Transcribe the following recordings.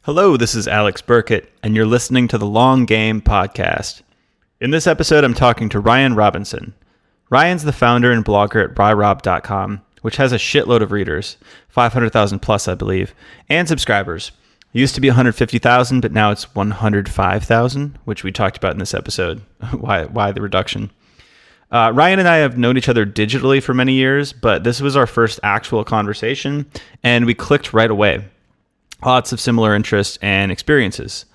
Hello, this is Alex Burkett, and you're listening to the Long Game Podcast. In this episode, I'm talking to Ryan Robinson. Ryan's the founder and blogger at ryrob.com, which has a shitload of readers, 500,000 plus, I believe, and subscribers. It used to be 150,000, but now it's 105,000, which we talked about in this episode. Why the reduction? Ryan and I have known each other digitally for many years, but this was our first actual conversation, and we clicked right away. Lots of similar interests and experiences.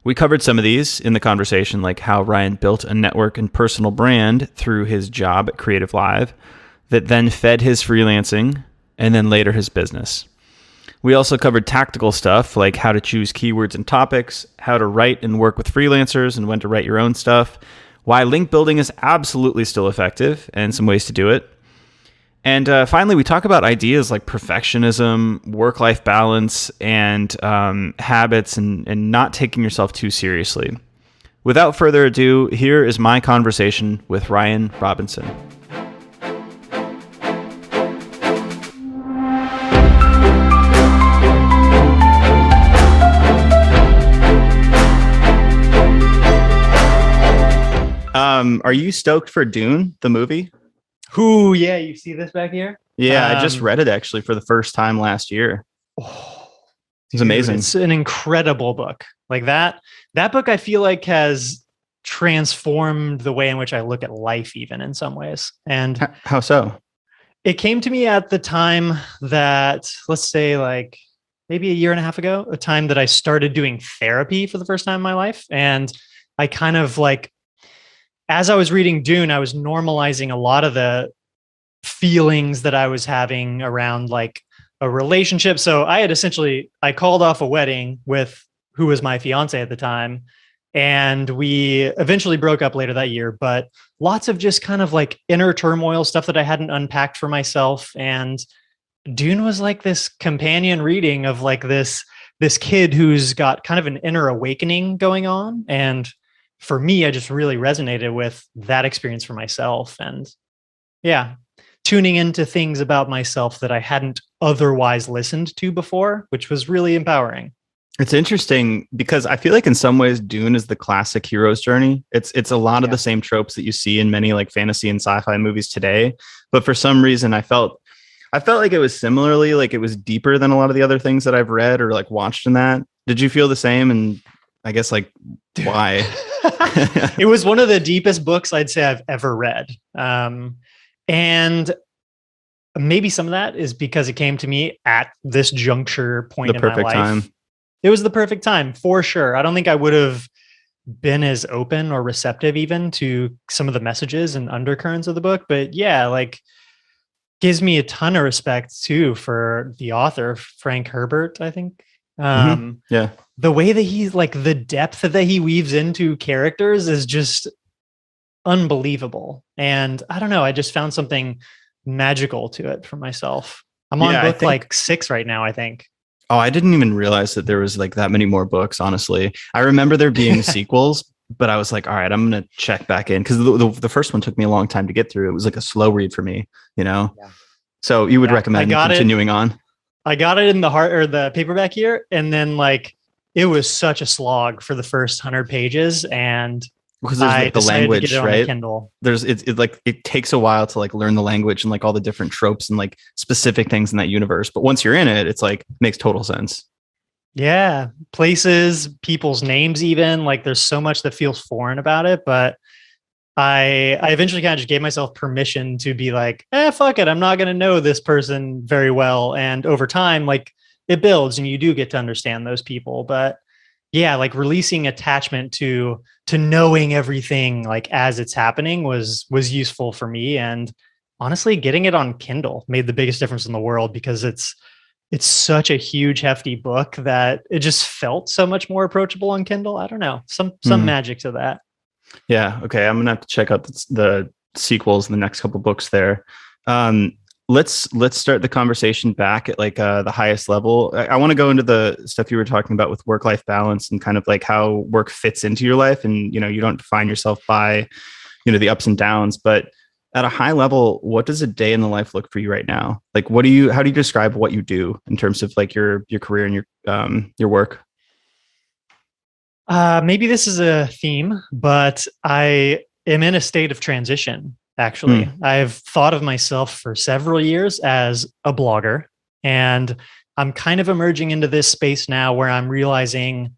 We covered some of these in the conversation, like how Ryan built a network and personal brand through his job at Creative Live that then fed his freelancing and then later his business. We also covered tactical stuff like how to choose keywords and topics, how to write and work with freelancers and when to write your own stuff, why link building is absolutely still effective and some ways to do it. And finally, we talk about ideas like perfectionism, work-life balance, and habits and not taking yourself too seriously. Without further ado, here is my conversation with Ryan Robinson. Are you stoked for Dune, the movie? Ooh, yeah, you see this back here? Yeah, I just read it actually for the first time last year. Oh, it's amazing. It's an incredible book. Like that book I feel like has transformed the way in which I look at life even in some ways. And how so? It came to me at the time that, let's say like maybe a year and a half ago, a time that I started doing therapy for the first time in my life. And I kind of like, as I was reading Dune, I was normalizing a lot of the feelings that I was having around like a relationship. So I called off a wedding with who was my fiance at the time. And we eventually broke up later that year, but lots of just kind of like inner turmoil stuff that I hadn't unpacked for myself. And Dune was like this companion reading of like this kid who's got kind of an inner awakening going on. And for me, I just really resonated with that experience for myself. And yeah, tuning into things about myself that I hadn't otherwise listened to before, which was really empowering. It's interesting because I feel like in some ways Dune is the classic hero's journey. It's a lot of the same tropes that you see in many like fantasy and sci-fi movies today. But for some reason, I felt like it was similarly like it was deeper than a lot of the other things that I've read or like watched in that. Did you feel the same? And I guess like why? It was one of the deepest books I'd say I've ever read. And maybe some of that is because it came to me at this juncture point in my life. Time. It was the perfect time for sure. I don't think I would have been as open or receptive even to some of the messages and undercurrents of the book. But yeah, like gives me a ton of respect too for the author, Frank Herbert, I think. Yeah. The way that he's like the depth that he weaves into characters is just unbelievable. And I don't know, I just found something magical to it for myself. I'm on book like 6 right now, I think. Oh, I didn't even realize that there was like that many more books, honestly. I remember there being sequels, but I was like, all right, I'm going to check back in because the first one took me a long time to get through. It was like a slow read for me, you know? Yeah. So you would recommend continuing on? I got it in the paperback here. And then like, it was such a slog for the first 100 pages. And because there's like the language, right? Kindle. It takes a while to like learn the language and like all the different tropes and like specific things in that universe. But once you're in it, it's like makes total sense. Yeah. Places, people's names, even like there's so much that feels foreign about it. But I eventually kind of just gave myself permission to be like, fuck it. I'm not going to know this person very well. And over time, like it builds and you do get to understand those people. But yeah, like releasing attachment to knowing everything like as it's happening was useful for me. And honestly, getting it on Kindle made the biggest difference in the world because it's such a huge, hefty book that it just felt so much more approachable on Kindle. I don't know, some magic to that. Yeah. Okay. I'm gonna have to check out the sequels in the next couple books there. Let's start the conversation back at like the highest level. I want to go into the stuff you were talking about with work-life balance and kind of like how work fits into your life. And, you know, you don't define yourself by, you know, the ups and downs, but at a high level, what does a day in the life look for you right now? Like, how do you describe what you do in terms of like your career and your work? Maybe this is a theme, but I am in a state of transition, actually. Hmm. I've thought of myself for several years as a blogger, and I'm kind of emerging into this space now where I'm realizing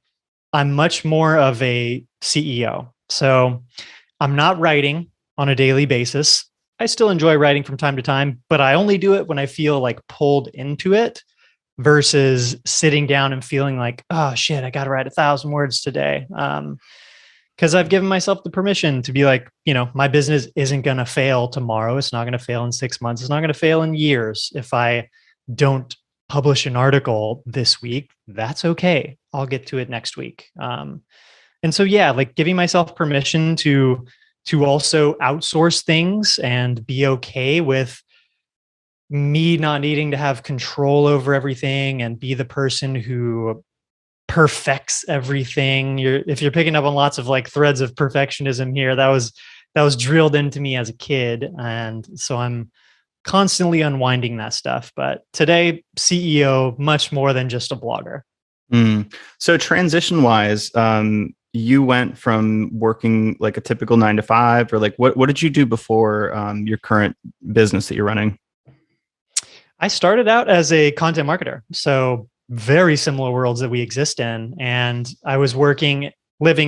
I'm much more of a CEO. So I'm not writing on a daily basis. I still enjoy writing from time to time, but I only do it when I feel like pulled into it versus sitting down and feeling like, oh shit, I got to write 1,000 words today. Because I've given myself the permission to be like, my business isn't going to fail tomorrow. It's not going to fail in 6 months. It's not going to fail in years. If I don't publish an article this week, that's okay. I'll get to it next week. And so, yeah, like giving myself permission to also outsource things and be okay with me not needing to have control over everything and be the person who perfects everything. If you're picking up on lots of like threads of perfectionism here, that was drilled into me as a kid, and so I'm constantly unwinding that stuff. But today, CEO, much more than just a blogger. So transition wise, you went from working like a typical 9 to 5, or like what did you do before your current business that you're running? I started out as a content marketer, so very similar worlds that we exist in. And I was living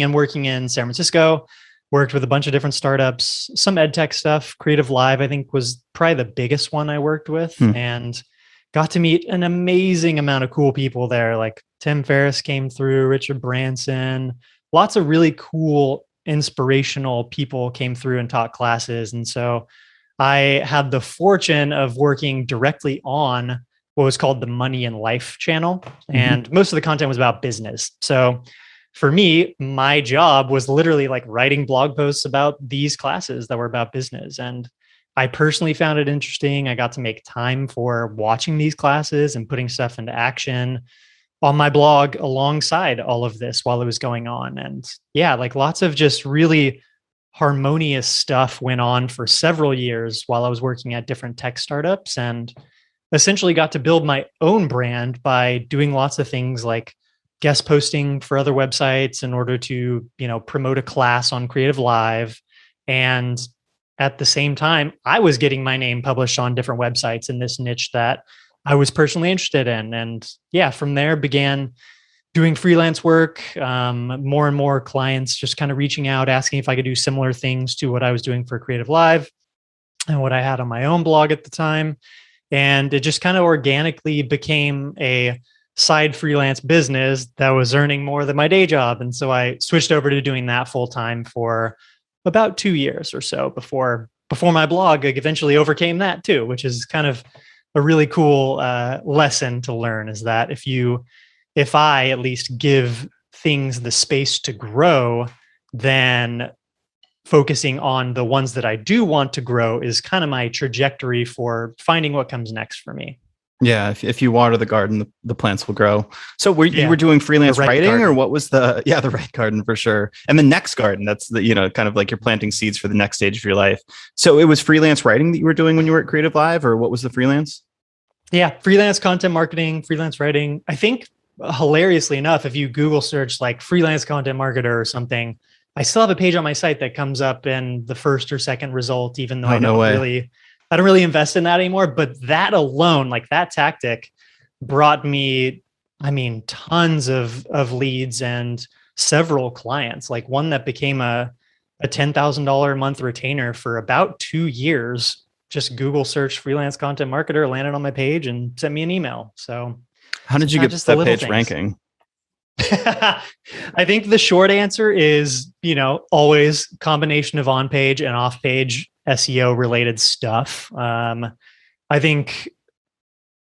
and working in San Francisco, worked with a bunch of different startups, some ed tech stuff. Creative Live, I think, was probably the biggest one I worked with, and got to meet an amazing amount of cool people there. Like Tim Ferriss came through, Richard Branson, lots of really cool, inspirational people came through and taught classes. And so I had the fortune of working directly on what was called the Money and Life channel. And most of the content was about business. So for me, my job was literally like writing blog posts about these classes that were about business. And I personally found it interesting. I got to make time for watching these classes and putting stuff into action on my blog alongside all of this while it was going on. And yeah, like lots of just really harmonious stuff went on for several years while I was working at different tech startups, and essentially got to build my own brand by doing lots of things like guest posting for other websites in order to, promote a class on Creative Live. And at the same time, I was getting my name published on different websites in this niche that I was personally interested in. And yeah, from there began doing freelance work, more and more clients just kind of reaching out, asking if I could do similar things to what I was doing for Creative Live and what I had on my own blog at the time. And it just kind of organically became a side freelance business that was earning more than my day job. And so I switched over to doing that full time for about 2 years or so before my blog eventually overcame that too, which is kind of a really cool lesson to learn, is that if I at least give things the space to grow, then focusing on the ones that I do want to grow is kind of my trajectory for finding what comes next for me. Yeah, if you water the garden, the plants will grow. So you were doing freelance right writing, garden. or what was the right garden for sure. And the next garden, that's kind of like you're planting seeds for the next stage of your life. So it was freelance writing that you were doing when you were at Creative Live, or what was the freelance? Yeah, freelance content marketing, freelance writing. I think hilariously enough, if you Google search like freelance content marketer or something, I still have a page on my site that comes up in the first or second result, even though Oh, no way. I don't really invest in that anymore. But that alone, like that tactic, brought me, tons of leads and several clients. Like one that became a $10,000 a month retainer for about 2 years. Just Google search freelance content marketer, landed on my page and sent me an email. So How did you get just that page ranking? I think the short answer is, always combination of on-page and off-page SEO related stuff. I think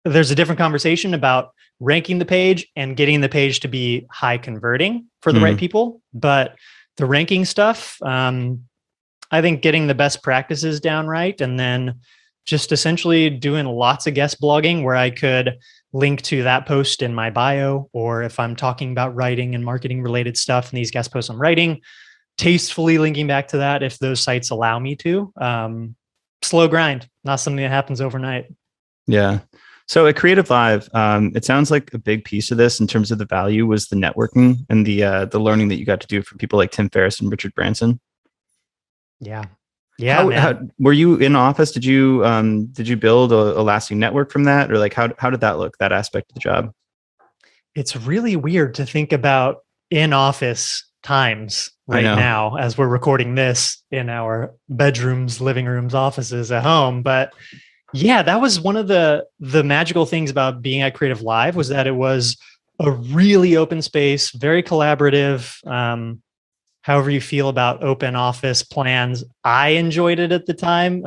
there's a different conversation about ranking the page and getting the page to be high converting for the right people. But the ranking stuff, I think getting the best practices down right, and then just essentially doing lots of guest blogging where I could link to that post in my bio, or if I'm talking about writing and marketing related stuff and these guest posts I'm writing, tastefully linking back to that if those sites allow me to. Slow grind, not something that happens overnight. Yeah. So at Creative Live, it sounds like a big piece of this in terms of the value was the networking and the learning that you got to do from people like Tim Ferriss and Richard Branson. Yeah. Yeah, How man. were you in office? Did you build a lasting network from that, or like how did that look, that aspect of the job? It's really weird to think about in office times I right know. now as we're recording this in our bedrooms, living rooms, offices at home. But yeah, that was one of the magical things about being at Creative Live was that it was a really open space, very collaborative. However you feel about open office plans, I enjoyed it at the time.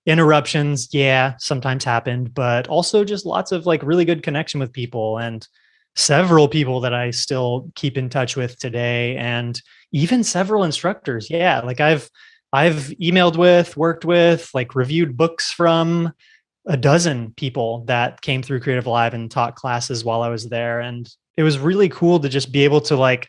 Interruptions, yeah, sometimes happened, but also just lots of like really good connection with people and several people that I still keep in touch with today, and even several instructors. Yeah, like I've emailed with, worked with, like reviewed books from a dozen people that came through Creative Live and taught classes while I was there. And it was really cool to just be able to like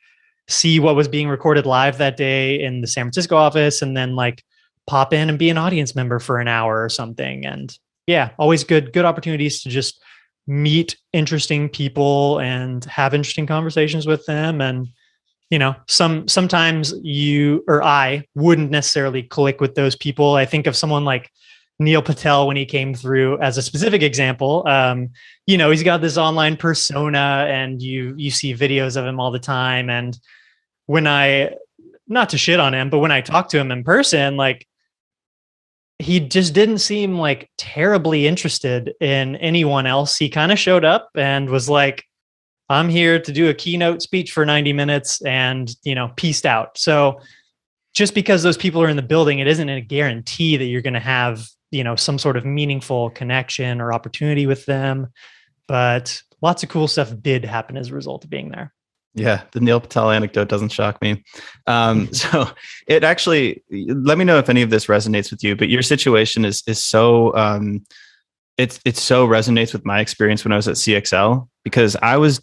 see what was being recorded live that day in the San Francisco office and then like pop in and be an audience member for an hour or something. And yeah, always good opportunities to just meet interesting people and have interesting conversations with them. And sometimes you or I wouldn't necessarily click with those people. I think of someone like Neil Patel when he came through as a specific example. He's got this online persona and you see videos of him all the time. And when I, not to shit on him, but when I talked to him in person, like he just didn't seem like terribly interested in anyone else. He kind of showed up and was like, I'm here to do a keynote speech for 90 minutes and, peaced out. So just because those people are in the building, it isn't a guarantee that you're going to have, some sort of meaningful connection or opportunity with them. But lots of cool stuff did happen as a result of being there. Yeah, the Neil Patel anecdote doesn't shock me. So it actually, let me know if any of this resonates with you. But your situation is so it so resonates with my experience when I was at CXL, because I was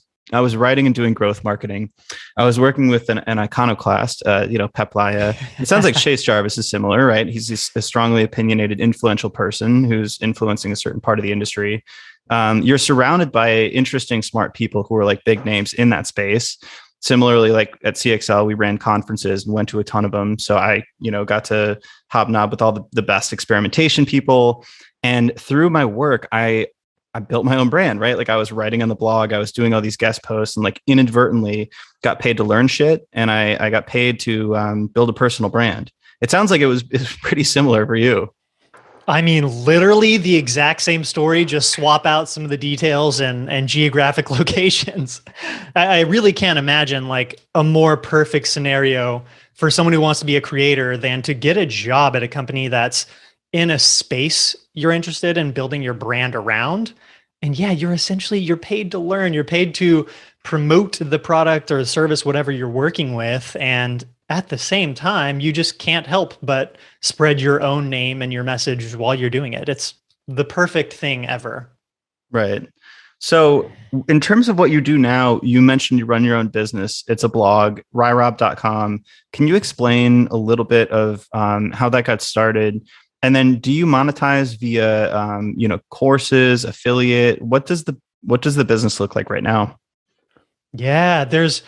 writing and doing growth marketing. I was working with an iconoclast, Pep Laia. It sounds like Chase Jarvis is similar, right? He's a strongly opinionated, influential person who's influencing a certain part of the industry. You're surrounded by interesting, smart people who are like big names in that space. Similarly, like at CXL, we ran conferences and went to a ton of them. So I, got to hobnob with all the best experimentation people. And through my work, I built my own brand, right? Like I was writing on the blog, I was doing all these guest posts and like inadvertently got paid to learn shit. And I got paid to build a personal brand. It sounds like it was pretty similar for you. I mean, literally the exact same story, just swap out some of the details and geographic locations. I really can't imagine like a more perfect scenario for someone who wants to be a creator than to get a job at a company that's in a space you're interested in building your brand around. And yeah, you're paid to learn, you're paid to promote the product or the service, whatever you're working with. And at the same time, you just can't help but spread your own name and your message while you're doing it. It's the perfect thing ever. Right. So in terms of what you do now, you mentioned you run your own business. It's a blog, ryrob.com. Can you explain a little bit of how that got started? And then do you monetize via, courses, affiliate? What does the business look like right now? Yeah, there's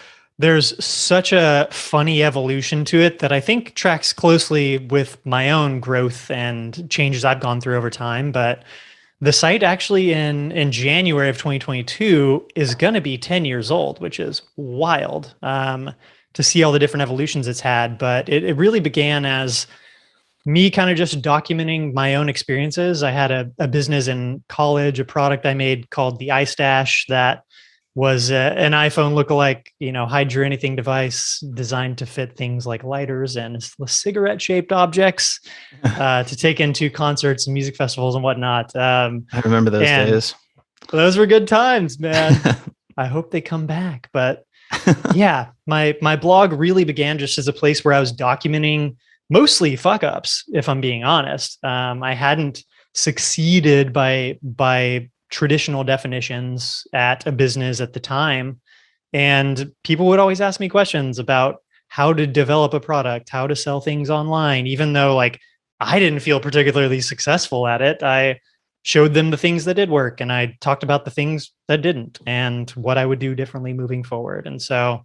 such a funny evolution to it that I think tracks closely with my own growth and changes I've gone through over time. But the site actually in January of 2022 is going to be 10 years old, which is wild to see all the different evolutions it's had. But it really began as me kind of just documenting my own experiences. I had a business in college, a product I made called the iStash that was an iPhone lookalike, hide your anything device designed to fit things like lighters and cigarette shaped objects to take into concerts and music festivals and whatnot. I remember those days. Those were good times, man. I hope they come back. But yeah, my blog really began just as a place where I was documenting mostly fuck ups, if I'm being honest. I hadn't succeeded by traditional definitions at a business at the time. And people would always ask me questions about how to develop a product, how to sell things online, even though like I didn't feel particularly successful at it. I showed them the things that did work, and I talked about the things that didn't and what I would do differently moving forward. And so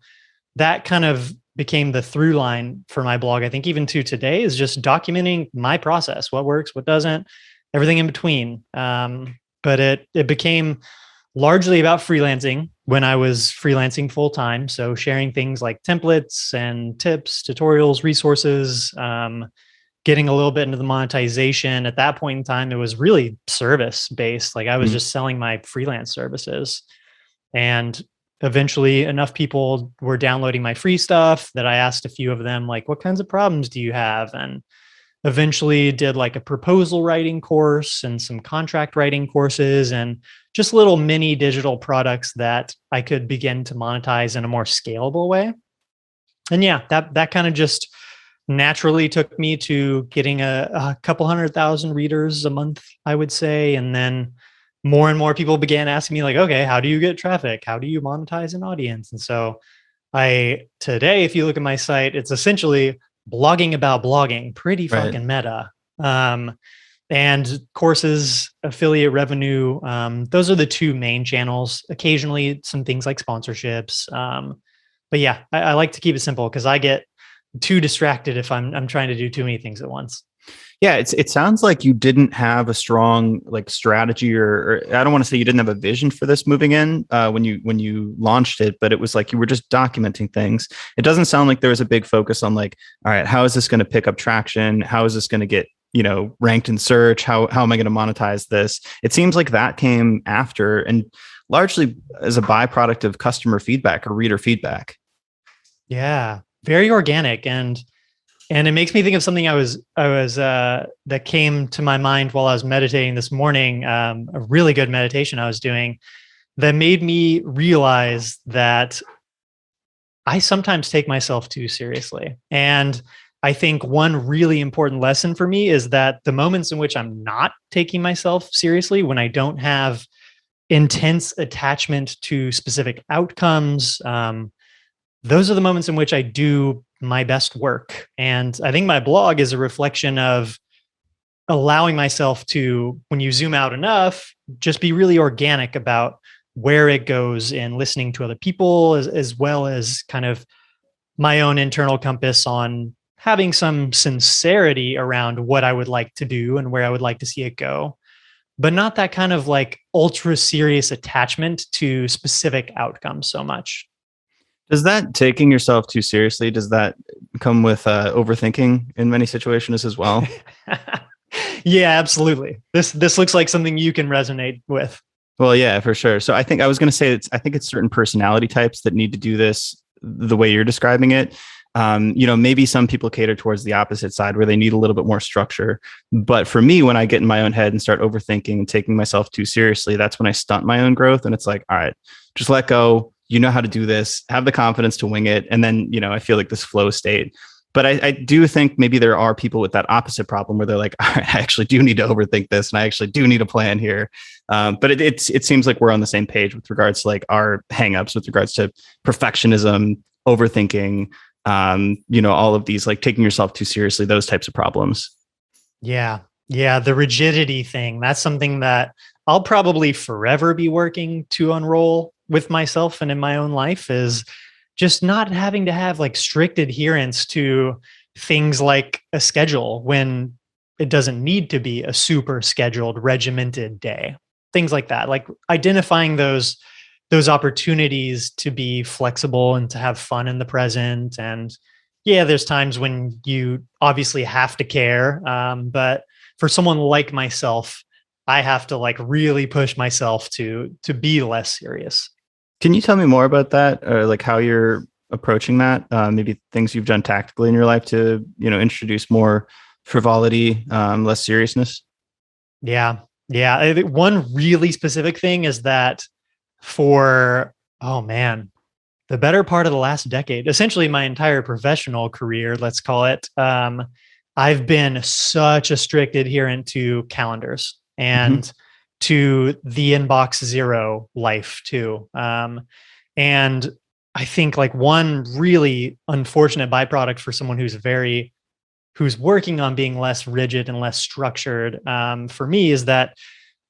that kind of became the through line for my blog. I think even to today is just documenting my process, what works, what doesn't, everything in between. But it became largely about freelancing when I was freelancing full time. So sharing things like templates and tips, tutorials, resources, getting a little bit into the monetization. At that point in time, it was really service based. Like I was just selling my freelance services. And eventually enough people were downloading my free stuff that I asked a few of them, like, what kinds of problems do you have? And eventually did like a proposal writing course and some contract writing courses and just little mini digital products that I could begin to monetize in a more scalable way. And yeah, that kind of just naturally took me to getting a couple 100,000 readers a month, I would say. And then more and more people began asking me like, okay, how do you get traffic? How do you monetize an audience? And so today, if you look at my site, it's essentially blogging about blogging, pretty fucking meta. And courses, affiliate revenue. Those are the two main channels. Occasionally some things like sponsorships. But yeah, I like to keep it simple because I get too distracted if I'm trying to do too many things at once. Yeah, it sounds like you didn't have a strong like strategy, or I don't want to say you didn't have a vision for this moving in when you launched it, but it was like you were just documenting things. It doesn't sound like there was a big focus on like, all right, how is this going to pick up traction? How is this going to get ranked in search? How am I going to monetize this? It seems like that came after and largely as a byproduct of customer feedback or reader feedback. Yeah, very organic. And it makes me think of something that came to my mind while I was meditating this morning, a really good meditation I was doing that made me realize that I sometimes take myself too seriously. And I think one really important lesson for me is that the moments in which I'm not taking myself seriously, when I don't have intense attachment to specific outcomes, those are the moments in which I do my best work. And I think my blog is a reflection of allowing myself to, when you zoom out enough, just be really organic about where it goes in listening to other people, as well as kind of my own internal compass on having some sincerity around what I would like to do and where I would like to see it go, but not that kind of like ultra serious attachment to specific outcomes so much. Does that taking yourself too seriously, does that come with overthinking in many situations as well? Yeah, absolutely. This looks like something you can resonate with. Well, yeah, for sure. So I think I was going to say I think it's certain personality types that need to do this the way you're describing it. Maybe some people cater towards the opposite side where they need a little bit more structure. But for me, when I get in my own head and start overthinking and taking myself too seriously, that's when I stunt my own growth. And it's like, all right, just let go. You know how to do this, have the confidence to wing it. And then, I feel like this flow state. But I do think maybe there are people with that opposite problem where they're like, all right, I actually do need to overthink this. And I actually do need a plan here. But it seems like we're on the same page with regards to like our hangups with regards to perfectionism, overthinking, all of these, like taking yourself too seriously, those types of problems. Yeah. Yeah. The rigidity thing, that's something that I'll probably forever be working to unroll with myself and in my own life, is just not having to have like strict adherence to things like a schedule when it doesn't need to be a super scheduled, regimented day. Things like that, like identifying those opportunities to be flexible and to have fun in the present. And yeah, there's times when you obviously have to care. But for someone like myself, I have to like really push myself to be less serious. Can you tell me more about that, or like how you're approaching that? Maybe things you've done tactically in your life to, introduce more frivolity, less seriousness. Yeah. Yeah. I think one really specific thing is that for, oh man, the better part of the last decade, essentially my entire professional career, let's call it, I've been such a strict adherent to calendars and to the inbox zero life too. And I think like one really unfortunate byproduct for someone who's working on being less rigid and less structured, for me, is that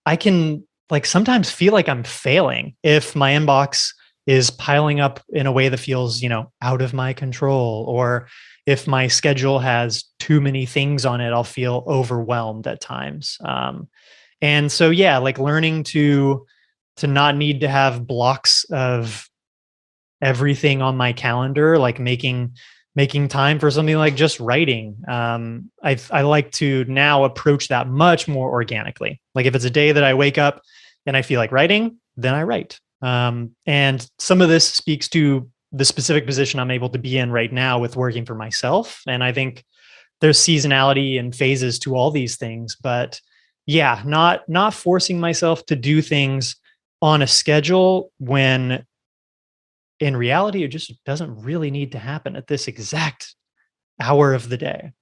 I can like sometimes feel like I'm failing if my inbox is piling up in a way that feels, out of my control, or if my schedule has too many things on it, I'll feel overwhelmed at times. And so, yeah, like learning to not need to have blocks of everything on my calendar, like making time for something like just writing. I like to now approach that much more organically. Like if it's a day that I wake up and I feel like writing, then I write. And some of this speaks to the specific position I'm able to be in right now with working for myself. And I think there's seasonality and phases to all these things, but yeah, not forcing myself to do things on a schedule when in reality it just doesn't really need to happen at this exact hour of the day.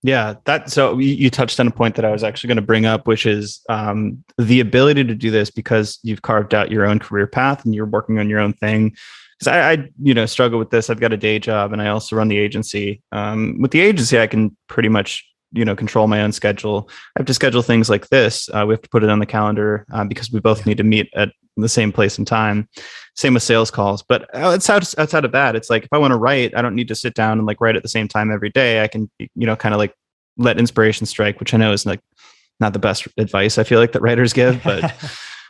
Yeah, so you touched on a point that I was actually going to bring up, which is the ability to do this because you've carved out your own career path and you're working on your own thing. Because I struggle with this. I've got a day job and I also run the agency. With the agency, I can pretty much control my own schedule. I have to schedule things like this. We have to put it on the calendar because we both need to meet at the same place and time. Same with sales calls. But outside of that, it's like if I want to write, I don't need to sit down and like write at the same time every day. I can kind of like let inspiration strike, which I know is like not the best advice I feel like that writers give, but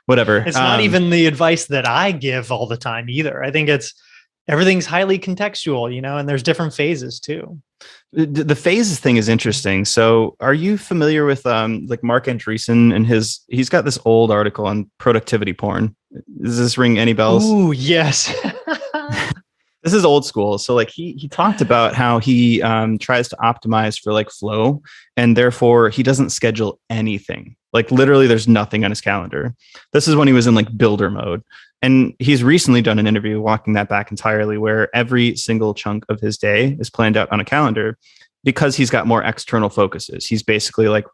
whatever. It's not even the advice that I give all the time either. I think everything's highly contextual, and there's different phases too. The phases thing is interesting. So are you familiar with like Mark Andreessen and he's got this old article on productivity porn. Does this ring any bells? Ooh, yes. This is old school. So like he talked about how he tries to optimize for like flow, and therefore he doesn't schedule anything. Like literally there's nothing on his calendar. This is when he was in like builder mode. And he's recently done an interview walking that back entirely, where every single chunk of his day is planned out on a calendar because he's got more external focuses. He's basically like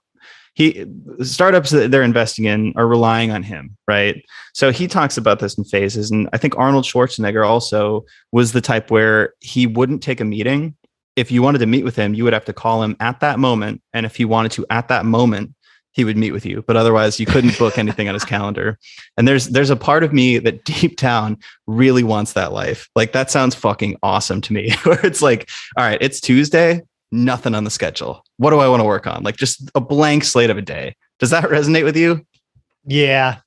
startups that they're investing in are relying on him, right? So he talks about this in phases. And I think Arnold Schwarzenegger also was the type where he wouldn't take a meeting. If you wanted to meet with him, you would have to call him at that moment. And if he wanted to at that moment, he would meet with you, but otherwise you couldn't book anything on his calendar. And there's a part of me that deep down really wants that life. Like that sounds fucking awesome to me, where it's like, all right, it's Tuesday, nothing on the schedule. What do I want to work on? Like just a blank slate of a day. Does that resonate with you? Yeah.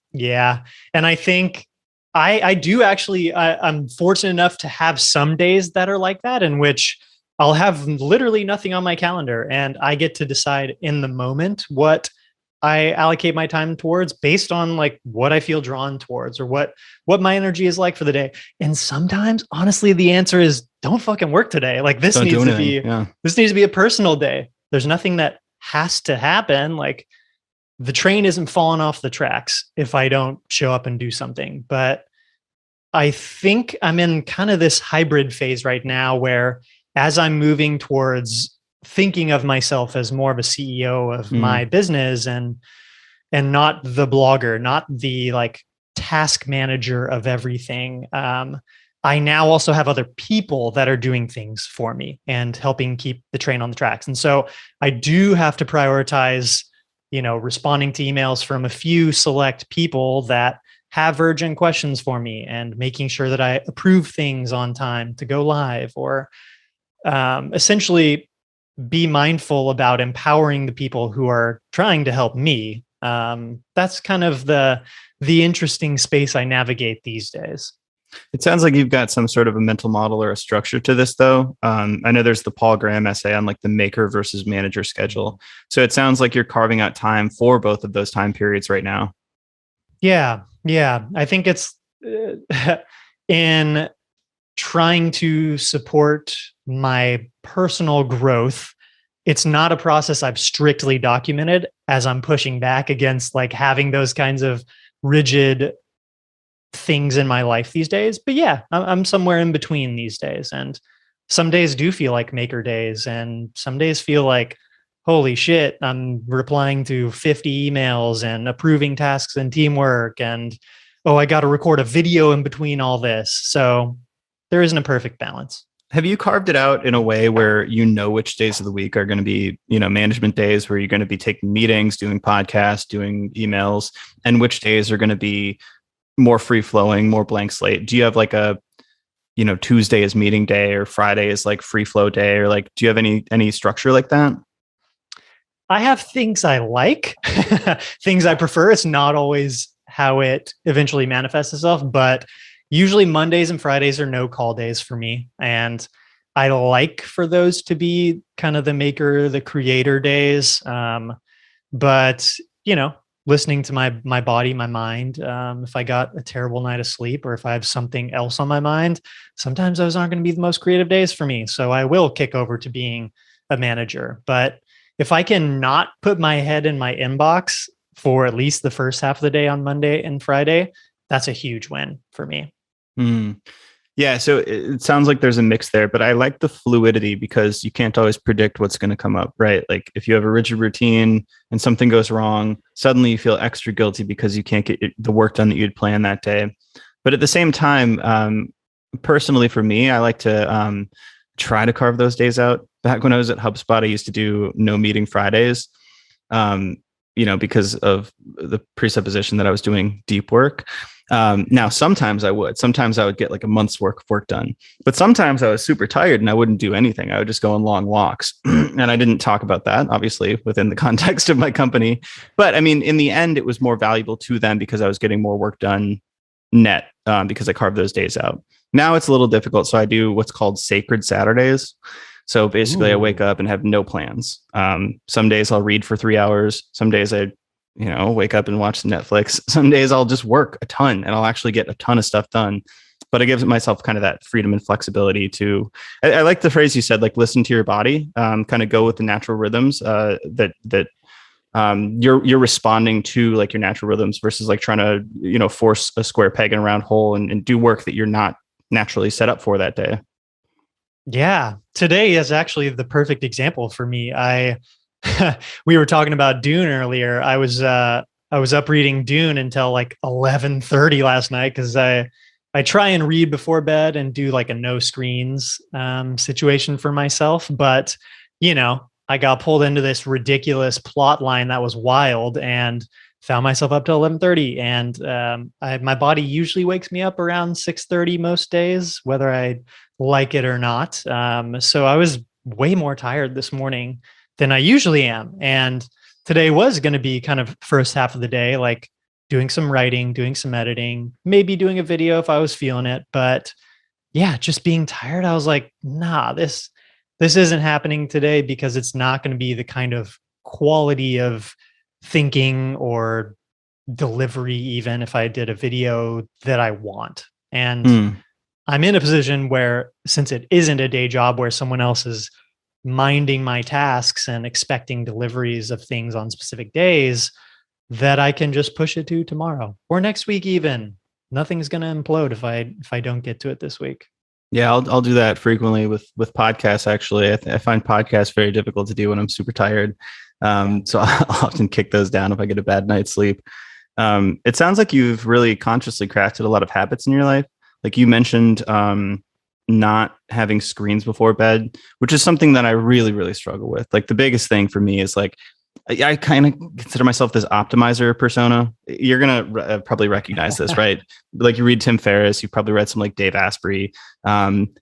And I think I do actually, I'm fortunate enough to have some days that are like that, in which I'll have literally nothing on my calendar and I get to decide in the moment what I allocate my time towards based on like what I feel drawn towards or what my energy is like for the day. And sometimes, honestly, the answer is don't fucking work today. Like this needs to be a personal day. There's nothing that has to happen. Like the train isn't falling off the tracks if I don't show up and do something. But I think I'm in kind of this hybrid phase right now where as I'm moving towards thinking of myself as more of a CEO of my business and not the blogger, not the like task manager of everything. I now also have other people that are doing things for me and helping keep the train on the tracks. And so I do have to prioritize, responding to emails from a few select people that have urgent questions for me and making sure that I approve things on time to go live, or essentially be mindful about empowering the people who are trying to help me. That's kind of the interesting space I navigate these days. It sounds like you've got some sort of a mental model or a structure to this, though. I know there's the Paul Graham essay on like the maker versus manager schedule. So it sounds like you're carving out time for both of those time periods right now. Yeah. I think it's in trying to support my personal growth. It's not a process I've strictly documented as I'm pushing back against like having those kinds of rigid things in my life these days. But yeah, I'm somewhere in between these days. And some days do feel like maker days. And some days feel like, holy shit, I'm replying to 50 emails and approving tasks and teamwork. And, oh, I got to record a video in between all this. So there isn't a perfect balance. Have you carved it out in a way where you know which days of the week are going to be, management days where you're going to be taking meetings, doing podcasts, doing emails, and which days are going to be more free flowing, more blank slate? Do you have like a, Tuesday is meeting day or Friday is like free flow day, or like, do you have any structure like that? I have things I like, things I prefer. It's not always how it eventually manifests itself, but usually Mondays and Fridays are no call days for me. And I like for those to be kind of the maker, the creator days. But, listening to my body, my mind, if I got a terrible night of sleep or if I have something else on my mind, sometimes those aren't going to be the most creative days for me. So I will kick over to being a manager. But if I can not put my head in my inbox for at least the first half of the day on Monday and Friday, that's a huge win for me. Mm. Yeah, so it sounds like there's a mix there, but I like the fluidity because you can't always predict what's going to come up, right? Like if you have a rigid routine and something goes wrong, suddenly you feel extra guilty because you can't get the work done that you'd planned that day. But at the same time, personally for me, I like to try to carve those days out. Back when I was at HubSpot, I used to do no meeting Fridays, because of the presupposition that I was doing deep work. Now, sometimes I would get like a month's work of work done, but sometimes I was super tired and I wouldn't do anything. I would just go on long walks. And I didn't talk about that, obviously, within the context of my company. But I mean, in the end, it was more valuable to them because I was getting more work done net because I carved those days out. Now it's a little difficult. So I do what's called sacred Saturdays. So basically, I wake up and have no plans. Some days I'll read for 3 hours. Some days I wake up and watch Netflix. Some days I'll just work a ton and I'll actually get a ton of stuff done. But it gives myself kind of that freedom and flexibility to, I like the phrase you said, like listen to your body, kind of go with the natural rhythms that you're responding to, like your natural rhythms versus like trying to, force a square peg in a round hole and do work that you're not naturally set up for that day. Yeah, today is actually the perfect example for me. We were talking about Dune earlier. I was up reading Dune until like 11:30 last night because I try and read before bed and do like a no screens situation for myself. But I got pulled into this ridiculous plot line that was wild and found myself up till 11:30. And my body usually wakes me up around 6:30 most days, whether I like it or not. So I was way more tired this morning than I usually am. And today was going to be kind of first half of the day, like doing some writing, doing some editing, maybe doing a video if I was feeling it. But yeah, just being tired, I was like, nah, this isn't happening today because it's not going to be the kind of quality of thinking or delivery, even if I did a video that I want. And I'm in a position where, since it isn't a day job where someone else is minding my tasks and expecting deliveries of things on specific days, that I can just push it to tomorrow or next week. Even nothing's going to implode if I don't get to it this week. Yeah, I'll do that frequently with podcasts. Actually, I find podcasts very difficult to do when I'm super tired. So I'll often kick those down if I get a bad night's sleep. It sounds like you've really consciously crafted a lot of habits in your life. Like you mentioned, not having screens before bed, which is something that I really, really struggle with. Like the biggest thing for me is like, I kind of consider myself this optimizer persona. You're going to probably recognize this, right? Like you read Tim Ferriss, you've probably read some like Dave Asprey.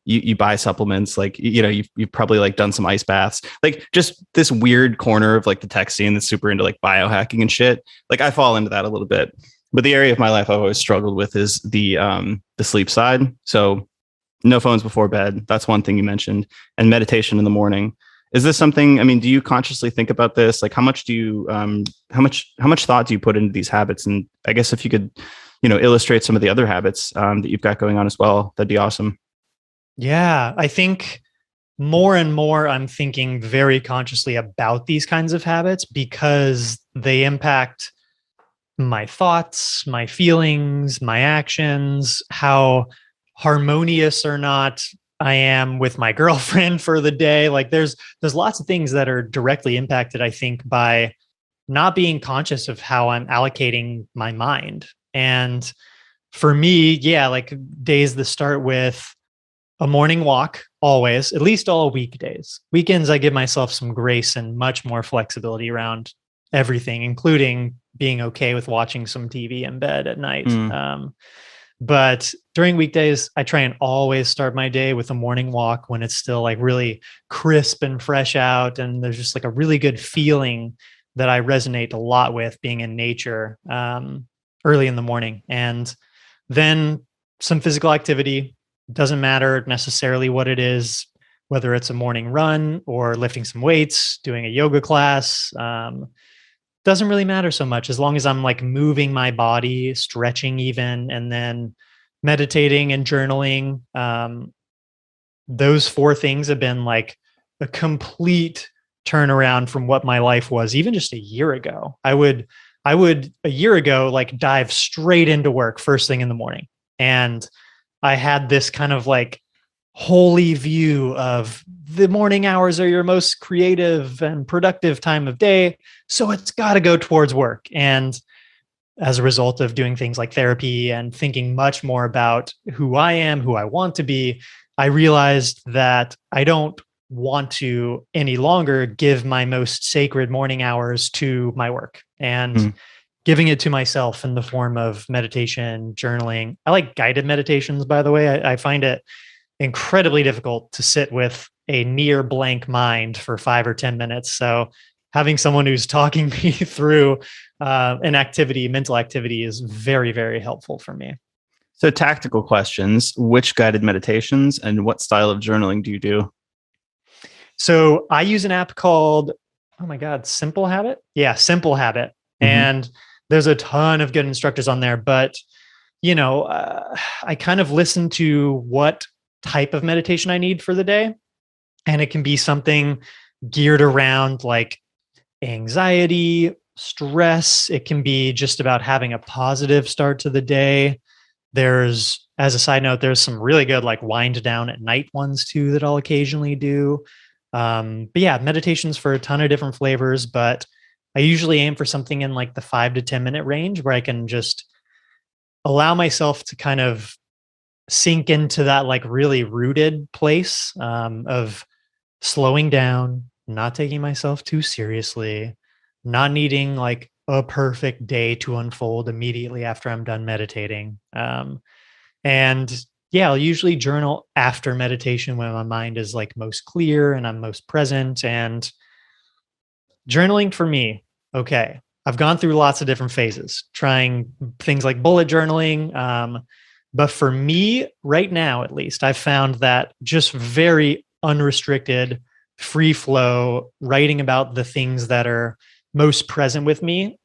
You buy supplements, like, you've probably like done some ice baths, like just this weird corner of like the tech scene that's super into like biohacking and shit. Like I fall into that a little bit, but the area of my life I've always struggled with is the sleep side. So no phones before bed. That's one thing you mentioned, and meditation in the morning. Is this something, I mean, do you consciously think about this? Like how much thought do you put into these habits? And I guess if you could, illustrate some of the other habits that you've got going on as well, that'd be awesome. Yeah, I think more and more I'm thinking very consciously about these kinds of habits because they impact my thoughts, my feelings, my actions, how harmonious or not I am with my girlfriend for the day. Like there's lots of things that are directly impacted, I think, by not being conscious of how I'm allocating my mind. And for me, yeah, like days that start with a morning walk always, at least all weekdays. Weekends, I give myself some grace and much more flexibility around everything, including being okay with watching some TV in bed at night. But during weekdays, I try and always start my day with a morning walk when it's still like really crisp and fresh out. And there's just like a really good feeling that I resonate a lot with being in nature early in the morning. And then some physical activity. Doesn't matter necessarily what it is, whether it's a morning run or lifting some weights, doing a yoga class. Doesn't really matter so much as long as I'm like moving my body, stretching even, and then meditating and journaling. Those four things have been like a complete turnaround from what my life was even just a year ago. I would a year ago like dive straight into work first thing in the morning. And I had this kind of like holy view of the morning hours are your most creative and productive time of day. So it's got to go towards work. And as a result of doing things like therapy and thinking much more about who I am, who I want to be, I realized that I don't want to any longer give my most sacred morning hours to my work and giving it to myself in the form of meditation, journaling. I like guided meditations, by the way. I find it incredibly difficult to sit with a near blank mind for 5 or 10 minutes. So having someone who's talking me through an activity, mental activity, is very, very helpful for me. So tactical questions, which guided meditations and what style of journaling do you do? So I use an app called, oh my God, Simple Habit. Yeah, Simple Habit. And there's a ton of good instructors on there, but I kind of listen to what type of meditation I need for the day. And it can be something geared around like anxiety, stress. It can be just about having a positive start to the day. There's, as a side note, there's some really good like wind down at night ones too that I'll occasionally do. But yeah, meditations for a ton of different flavors, but I usually aim for something in like the 5 to 10 minute range where I can just allow myself to kind of sink into that like really rooted place of slowing down, not taking myself too seriously, not needing like a perfect day to unfold immediately after I'm done meditating. And yeah, I'll usually journal after meditation when my mind is like most clear and I'm most present. And journaling for me, okay, I've gone through lots of different phases, trying things like bullet journaling. But for me, right now, at least, I've found that just very unrestricted, free flow, writing about the things that are most present with me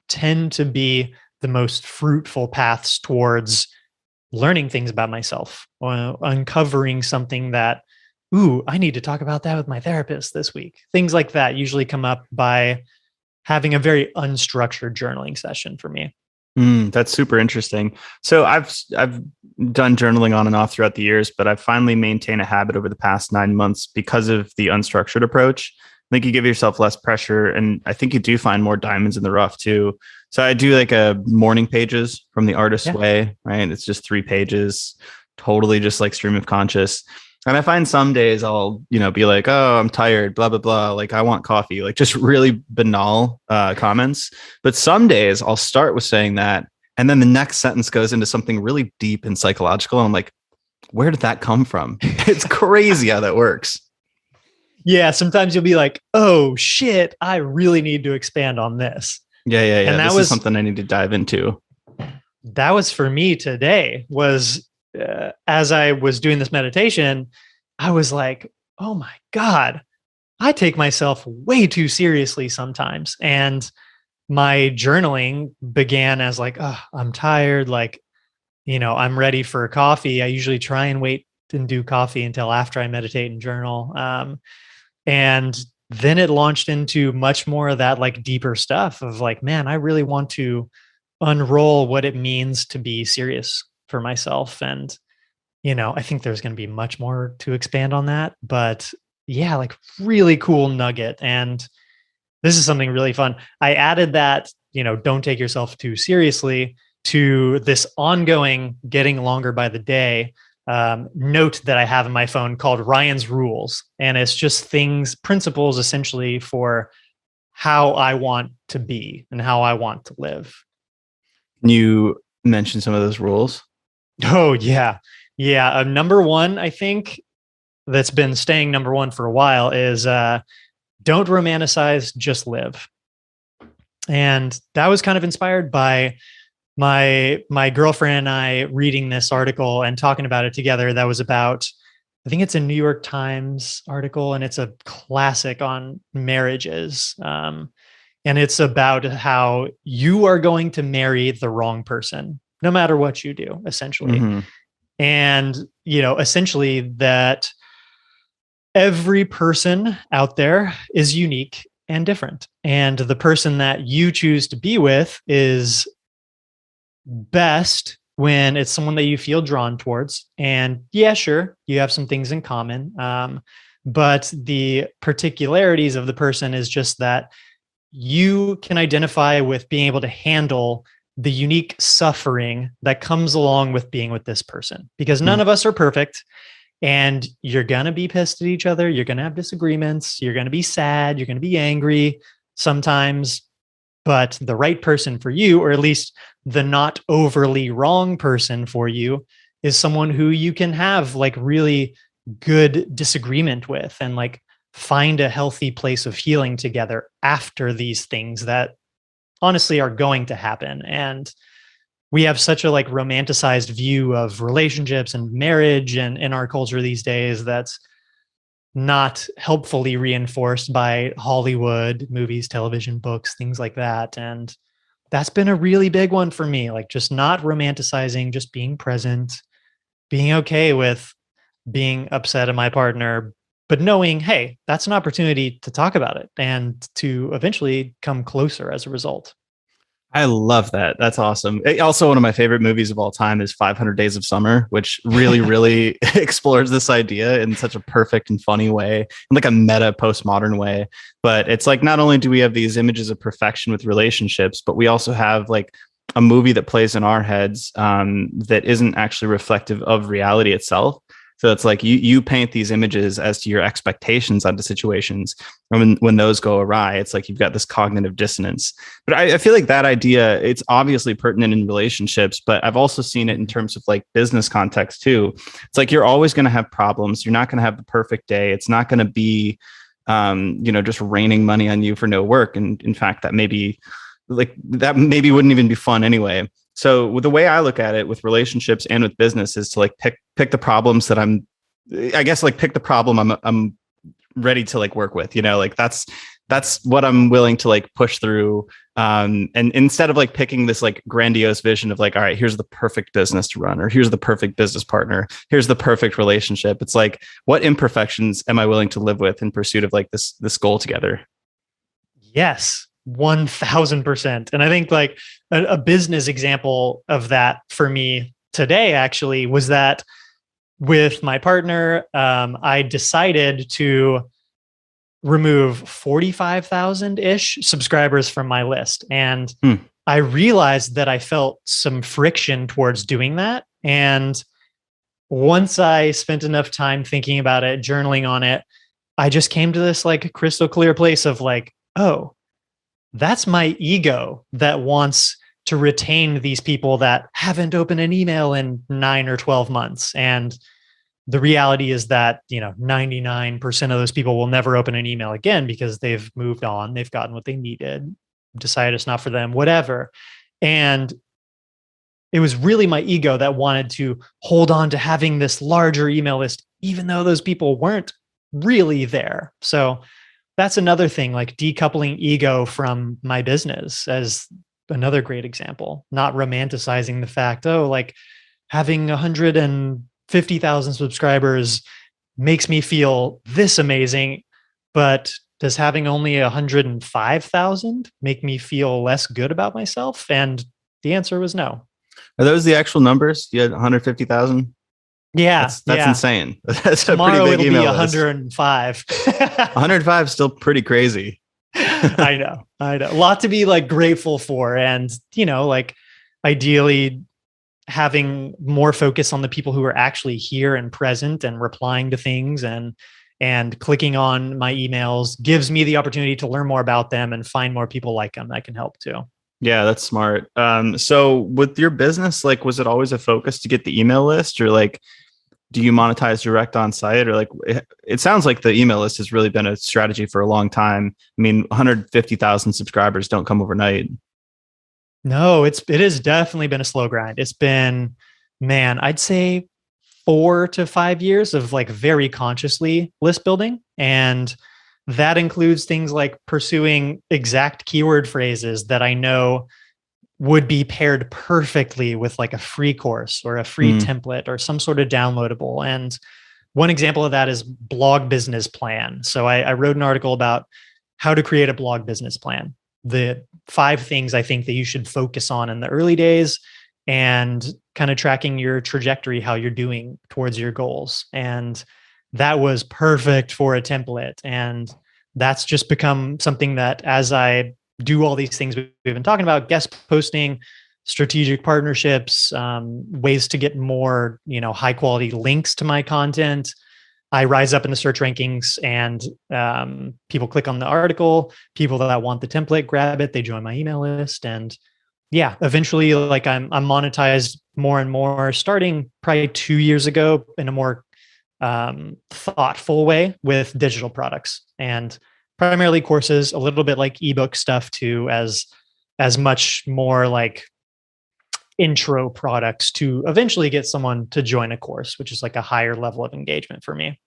tend to be the most fruitful paths towards learning things about myself, uncovering something that, I need to talk about that with my therapist this week. Things like that usually come up by having a very unstructured journaling session for me. That's super interesting. So I've done journaling on and off throughout the years, but I've finally maintained a habit over the past 9 months because of the unstructured approach. I think you give yourself less pressure, and I think you do find more diamonds in the rough too. So I do like a morning pages from the artist's way, right? It's just 3 pages, totally just like stream of conscious. And I find some days I'll, be like, oh, I'm tired, blah, blah, blah. Like I want coffee, like just really banal comments. But some days I'll start with saying that. And then the next sentence goes into something really deep and psychological. And I'm like, where did that come from? It's crazy how that works. Yeah. Sometimes you'll be like, oh shit, I really need to expand on this. Yeah. And that was something I need to dive into. That was for me today as I was doing this meditation, I was like, oh my God, I take myself way too seriously sometimes. And my journaling began as like, oh, I'm tired. Like, I'm ready for coffee. I usually try and wait and do coffee until after I meditate and journal. And then it launched into much more of that like deeper stuff of like, man, I really want to unroll what it means to be serious for myself. And, I think there's going to be much more to expand on that, but yeah, like really cool nugget. And this is something really fun. I added that, don't take yourself too seriously to this ongoing getting longer by the day. note that I have in my phone called Ryan's Rules. And it's just principles essentially for how I want to be and how I want to live. Can you mention some of those rules? Oh, yeah. Yeah. Number one, I think that's been staying number one for a while is don't romanticize, just live. And that was kind of inspired by my girlfriend and I reading this article and talking about it together. That was about, I think it's a New York Times article, and it's a classic on marriages. And it's about how you are going to marry the wrong person, no matter what you do, essentially. Mm-hmm. And, essentially that every person out there is unique and different. And the person that you choose to be with is best when it's someone that you feel drawn towards. And yeah, sure, you have some things in common. But the particularities of the person is just that you can identify with being able to handle the unique suffering that comes along with being with this person, because none of us are perfect, and you're going to be pissed at each other. You're going to have disagreements. You're going to be sad. You're going to be angry sometimes, but the right person for you, or at least the not overly wrong person for you, is someone who you can have like really good disagreement with and like find a healthy place of healing together after these things that honestly are going to happen. And we have such a like romanticized view of relationships and marriage and in our culture these days that's not helpfully reinforced by Hollywood movies, television, books, things like that. And that's been a really big one for me, like just not romanticizing, just being present, being okay with being upset at my partner, but knowing, hey, that's an opportunity to talk about it and to eventually come closer as a result. I love that. That's awesome. Also, one of my favorite movies of all time is 500 Days of Summer, which really, really explores this idea in such a perfect and funny way, in like a meta postmodern way. But it's like, not only do we have these images of perfection with relationships, but we also have like a movie that plays in our heads that isn't actually reflective of reality itself. So it's like you paint these images as to your expectations onto situations. And when those go awry, it's like you've got this cognitive dissonance. But I feel like that idea, it's obviously pertinent in relationships, but I've also seen it in terms of like business context too. It's like you're always going to have problems. You're not going to have the perfect day. It's not going to be, just raining money on you for no work. And in fact, that maybe wouldn't even be fun anyway. So the way I look at it with relationships and with business is to like pick the problems that pick the problem I'm ready to like work with, like that's what I'm willing to like push through. And instead of like picking this like grandiose vision of like, all right, here's the perfect business to run, or here's the perfect business partner, here's the perfect relationship. It's like, what imperfections am I willing to live with in pursuit of like this goal together? Yes. 1000%. And I think like a business example of that for me today actually was that with my partner, I decided to remove 45,000-ish subscribers from my list. And I realized that I felt some friction towards doing that. And once I spent enough time thinking about it, journaling on it, I just came to this like crystal clear place of like, oh, that's my ego that wants to retain these people that haven't opened an email in 9 or 12 months. And the reality is that, 99% of those people will never open an email again because they've moved on, they've gotten what they needed, decided it's not for them, whatever. And it was really my ego that wanted to hold on to having this larger email list, even though those people weren't really there. So that's another thing, like decoupling ego from my business as another great example, not romanticizing the fact, like having 150,000 subscribers makes me feel this amazing, but does having only 105,000 make me feel less good about myself? And the answer was no. Are those the actual numbers? You had 150,000? Yeah. That's insane. That's Tomorrow a pretty big email it'll be list. 105. 105 is still pretty crazy. I know. A lot to be like grateful for. And, like ideally having more focus on the people who are actually here and present and replying to things and clicking on my emails gives me the opportunity to learn more about them and find more people like them that can help too. Yeah, that's smart. So with your business, like, was it always a focus to get the email list, or like, do you monetize direct on site, or like, it sounds like the email list has really been a strategy for a long time. I mean, 150,000 subscribers don't come overnight. No, it has definitely been a slow grind. It's been, man, I'd say 4 to 5 years of like very consciously list building. And that includes things like pursuing exact keyword phrases that I know would be paired perfectly with like a free course or a free template or some sort of downloadable. And one example of that is blog business plan. So I wrote an article about how to create a blog business plan, the 5 things I think that you should focus on in the early days, and kind of tracking your trajectory, how you're doing towards your goals. And that was perfect for a template. And that's just become something that, as I do all these things we've been talking about, guest posting, strategic partnerships, ways to get more, high quality links to my content, I rise up in the search rankings, and people click on the article. People that want the template grab it, they join my email list, and yeah, eventually, like I'm monetized more and more, starting probably 2 years ago in a more thoughtful way with digital products, and primarily courses, a little bit like ebook stuff too, as much more like intro products to eventually get someone to join a course, which is like a higher level of engagement for me.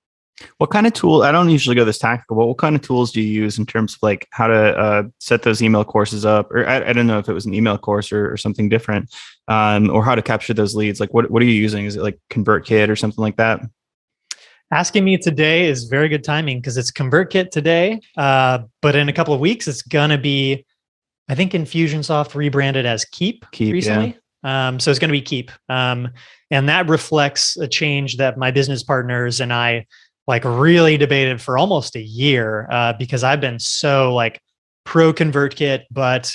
What kind of tool? I don't usually go this tactical, but what kind of tools do you use in terms of like how to set those email courses up? Or I don't know if it was an email course or something different, or how to capture those leads. Like, what are you using? Is it like ConvertKit or something like that? Asking me today is very good timing because it's ConvertKit today, but in a couple of weeks it's gonna be, I think, Infusionsoft rebranded as Keep recently. Yeah. So it's going to be Keep. And that reflects a change that my business partners and I like really debated for almost a year, because I've been so like pro ConvertKit, but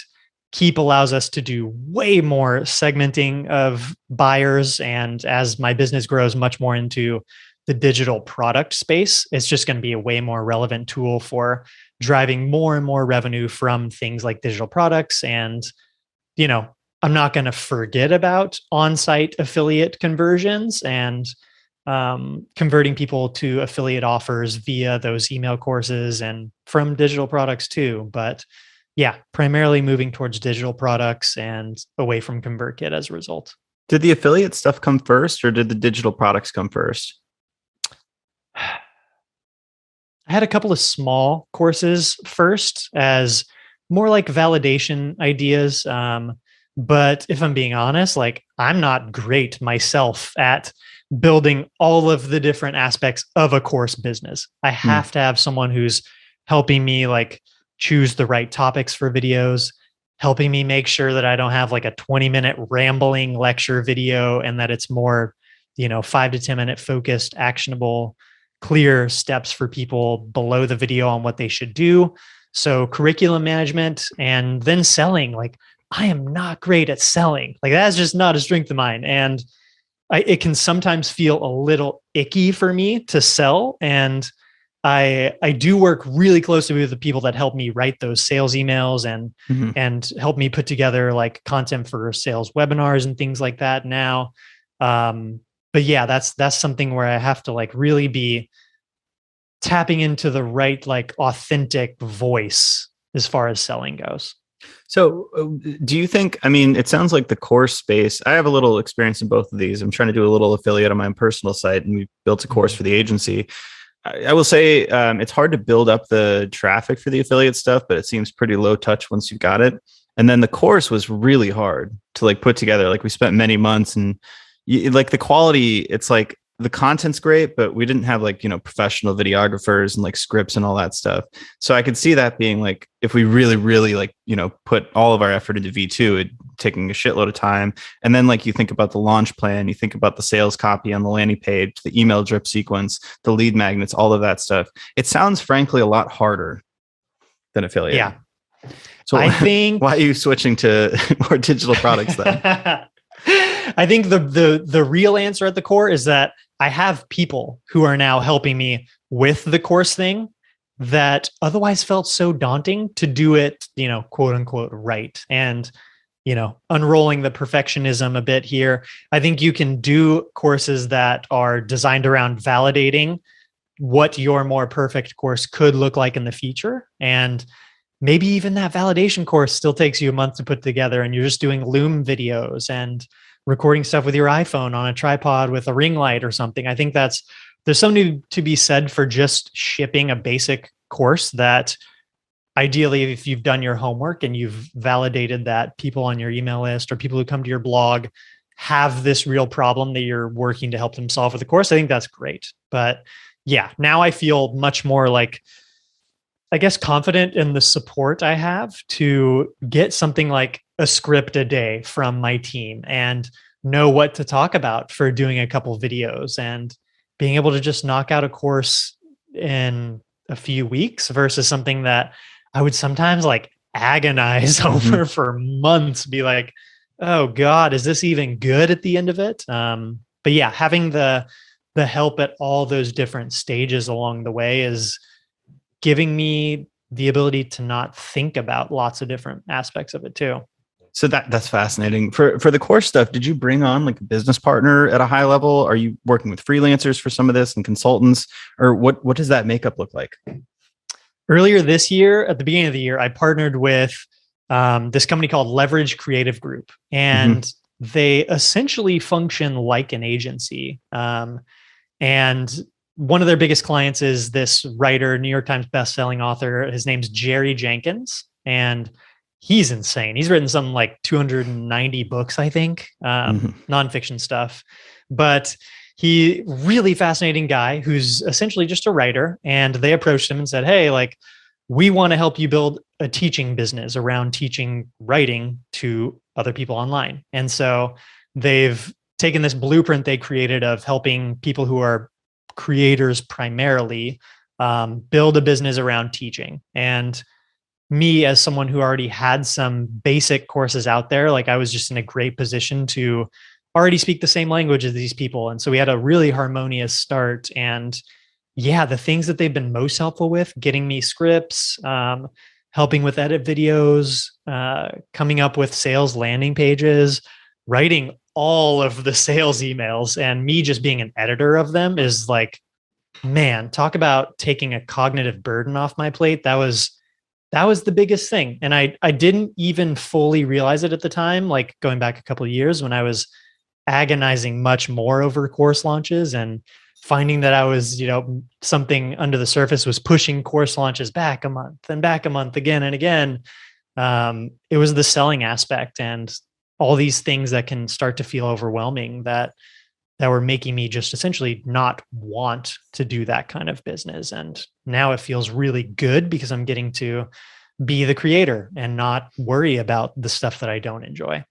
Keep allows us to do way more segmenting of buyers. And as my business grows much more into the digital product space, it's just going to be a way more relevant tool for driving more and more revenue from things like digital products. And, I'm not going to forget about on-site affiliate conversions and converting people to affiliate offers via those email courses and from digital products too. But yeah, primarily moving towards digital products and away from ConvertKit as a result. Did the affiliate stuff come first, or did the digital products come first? I had a couple of small courses first as more like validation ideas. But if I'm being honest, like I'm not great myself at building all of the different aspects of a course business. I have to have someone who's helping me like choose the right topics for videos, helping me make sure that I don't have like a 20-minute rambling lecture video, and that it's more, 5 to 10 minute focused, actionable, clear steps for people below the video on what they should do. So curriculum management, and then selling. Like I am not great at selling. Like that's just not a strength of mine. And it can sometimes feel a little icky for me to sell. And I do work really closely with the people that help me write those sales emails and help me put together like content for sales webinars and things like that now. But yeah, that's something where I have to like really be tapping into the right, like authentic voice as far as selling goes. So do you think, I mean, it sounds like the course space, I have a little experience in both of these. I'm trying to do a little affiliate on my own personal site, and we built a course for the agency. I will say it's hard to build up the traffic for the affiliate stuff, but it seems pretty low touch once you've got it. And then the course was really hard to like put together. Like we spent many months, and like the quality, it's like the content's great, but we didn't have like, professional videographers and like scripts and all that stuff. So I could see that being like, if we really, really like, put all of our effort into V2, it taking a shitload of time. And then like you think about the launch plan, you think about the sales copy on the landing page, the email drip sequence, the lead magnets, all of that stuff. It sounds frankly a lot harder than affiliate. Yeah. So I think why are you switching to more digital products then? I think the real answer at the core is that I have people who are now helping me with the course thing that otherwise felt so daunting to do it, quote unquote, right. And, unrolling the perfectionism a bit here. I think you can do courses that are designed around validating what your more perfect course could look like in the future. And maybe even that validation course still takes you a month to put together, and you're just doing Loom videos and recording stuff with your iPhone on a tripod with a ring light or something. I think there's something to be said for just shipping a basic course that ideally, if you've done your homework and you've validated that people on your email list or people who come to your blog have this real problem that you're working to help them solve with the course, I think that's great. But yeah, now I feel much more like, I guess, confident in the support I have to get something like a script a day from my team and know what to talk about for doing a couple videos and being able to just knock out a course in a few weeks versus something that I would sometimes like agonize over for months, be like, oh God, is this even good at the end of it? But yeah, having the help at all those different stages along the way is giving me the ability to not think about lots of different aspects of it too. So that's fascinating. For the course stuff, did you bring on like a business partner at a high level? Are you working with freelancers for some of this and consultants, or what does that makeup look like? Earlier this year, at the beginning of the year, I partnered with this company called Leverage Creative Group, and they essentially function like an agency. And one of their biggest clients is this writer, New York Times bestselling author. His name's Jerry Jenkins, and he's insane. He's written something like 290 books, I think, nonfiction stuff. But he really fascinating guy who's essentially just a writer. And they approached him and said, hey, like, we want to help you build a teaching business around teaching writing to other people online. And so they've taken this blueprint they created of helping people who are creators primarily build a business around teaching. And me, as someone who already had some basic courses out there, like I was just in a great position to already speak the same language as these people. And so we had a really harmonious start. And yeah, the things that they've been most helpful with, getting me scripts, helping with edit videos, coming up with sales landing pages, writing all of the sales emails, and me just being an editor of them is like, man, talk about taking a cognitive burden off my plate. That was the biggest thing. And I didn't even fully realize it at the time, like going back a couple of years when I was agonizing much more over course launches and finding that I was, something under the surface was pushing course launches back a month again and again. It was the selling aspect and all these things that can start to feel overwhelming that were making me just essentially not want to do that kind of business. And now it feels really good because I'm getting to be the creator and not worry about the stuff that I don't enjoy.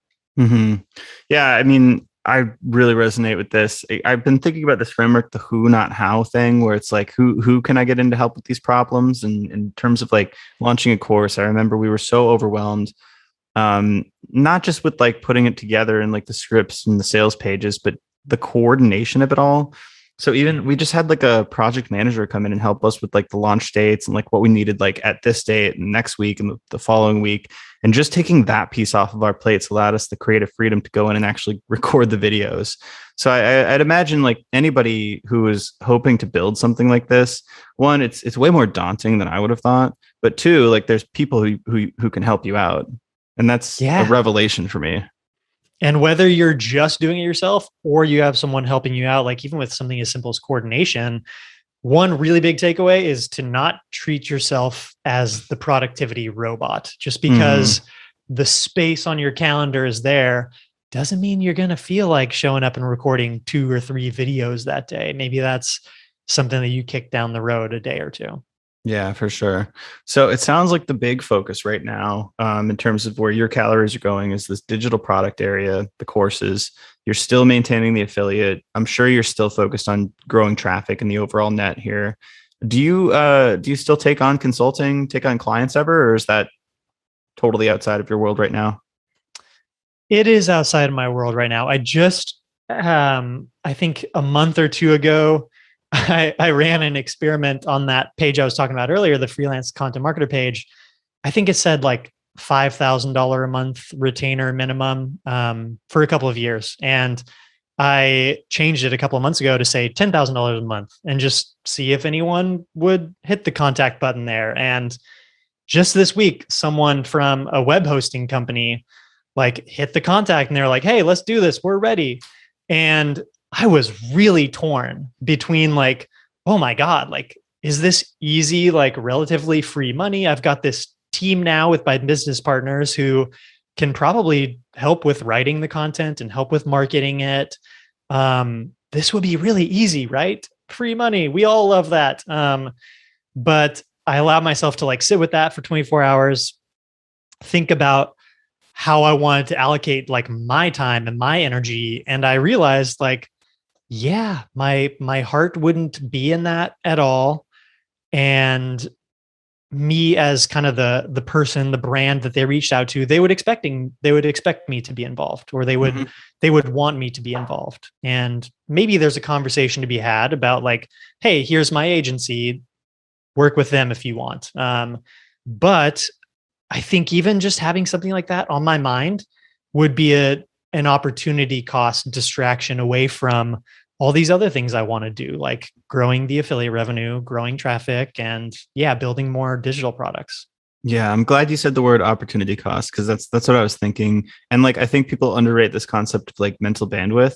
Yeah, I mean, I really resonate with this. I've been thinking about this framework, the who, not how thing, where it's like, who can I get in to help with these problems? And in terms of like launching a course, I remember we were so overwhelmed, not just with like putting it together and like the scripts and the sales pages, but the coordination of it all. So even we just had like a project manager come in and help us with like the launch dates and like what we needed like at this date and next week and the following week. And just taking that piece off of our plates allowed us the creative freedom to go in and actually record the videos. So I'd imagine like anybody who is hoping to build something like this, one, it's way more daunting than I would have thought. But two, like there's people who can help you out. And that's a revelation for me. And whether you're just doing it yourself or you have someone helping you out, like even with something as simple as coordination, one really big takeaway is to not treat yourself as the productivity robot. Just because the space on your calendar is there doesn't mean you're going to feel like showing up and recording 2 or 3 videos that day. Maybe that's something that you kick down the road a day or two. Yeah, for sure. So it sounds like the big focus right now, in terms of where your calories are going, is this digital product area, the courses. You're still maintaining the affiliate. I'm sure you're still focused on growing traffic and the overall net here. Do you still take on consulting, take on clients ever, or is that totally outside of your world right now? It is outside of my world right now. I just, I think a month or two ago, I ran an experiment on that page I was talking about earlier, the freelance content marketer page. I think it said like $5,000 a month retainer minimum for a couple of years. And I changed it a couple of months ago to say $10,000 a month and just see if anyone would hit the contact button there. And just this week, someone from a web hosting company like hit the contact and they're like, hey, let's do this. We're ready. And I was really torn between like, oh my God, like, is this easy, like relatively free money? I've got this team now with my business partners who can probably help with writing the content and help with marketing it. This would be really easy, right? Free money. We all love that. But I allowed myself to like sit with that for 24 hours, think about how I wanted to allocate like my time and my energy. And I realized like, yeah, my heart wouldn't be in that at all. And me as kind of the person, the brand that they reached out to, they would expect me to be involved, or they would want me to be involved. And maybe there's a conversation to be had about like, hey, here's my agency, work with them if you want. But I think even just having something like that on my mind would be an opportunity cost distraction away from all these other things I want to do, like growing the affiliate revenue, growing traffic, and building more digital products. Yeah, I'm glad you said the word opportunity cost, because that's what I was thinking. And like I think people underrate this concept of like mental bandwidth.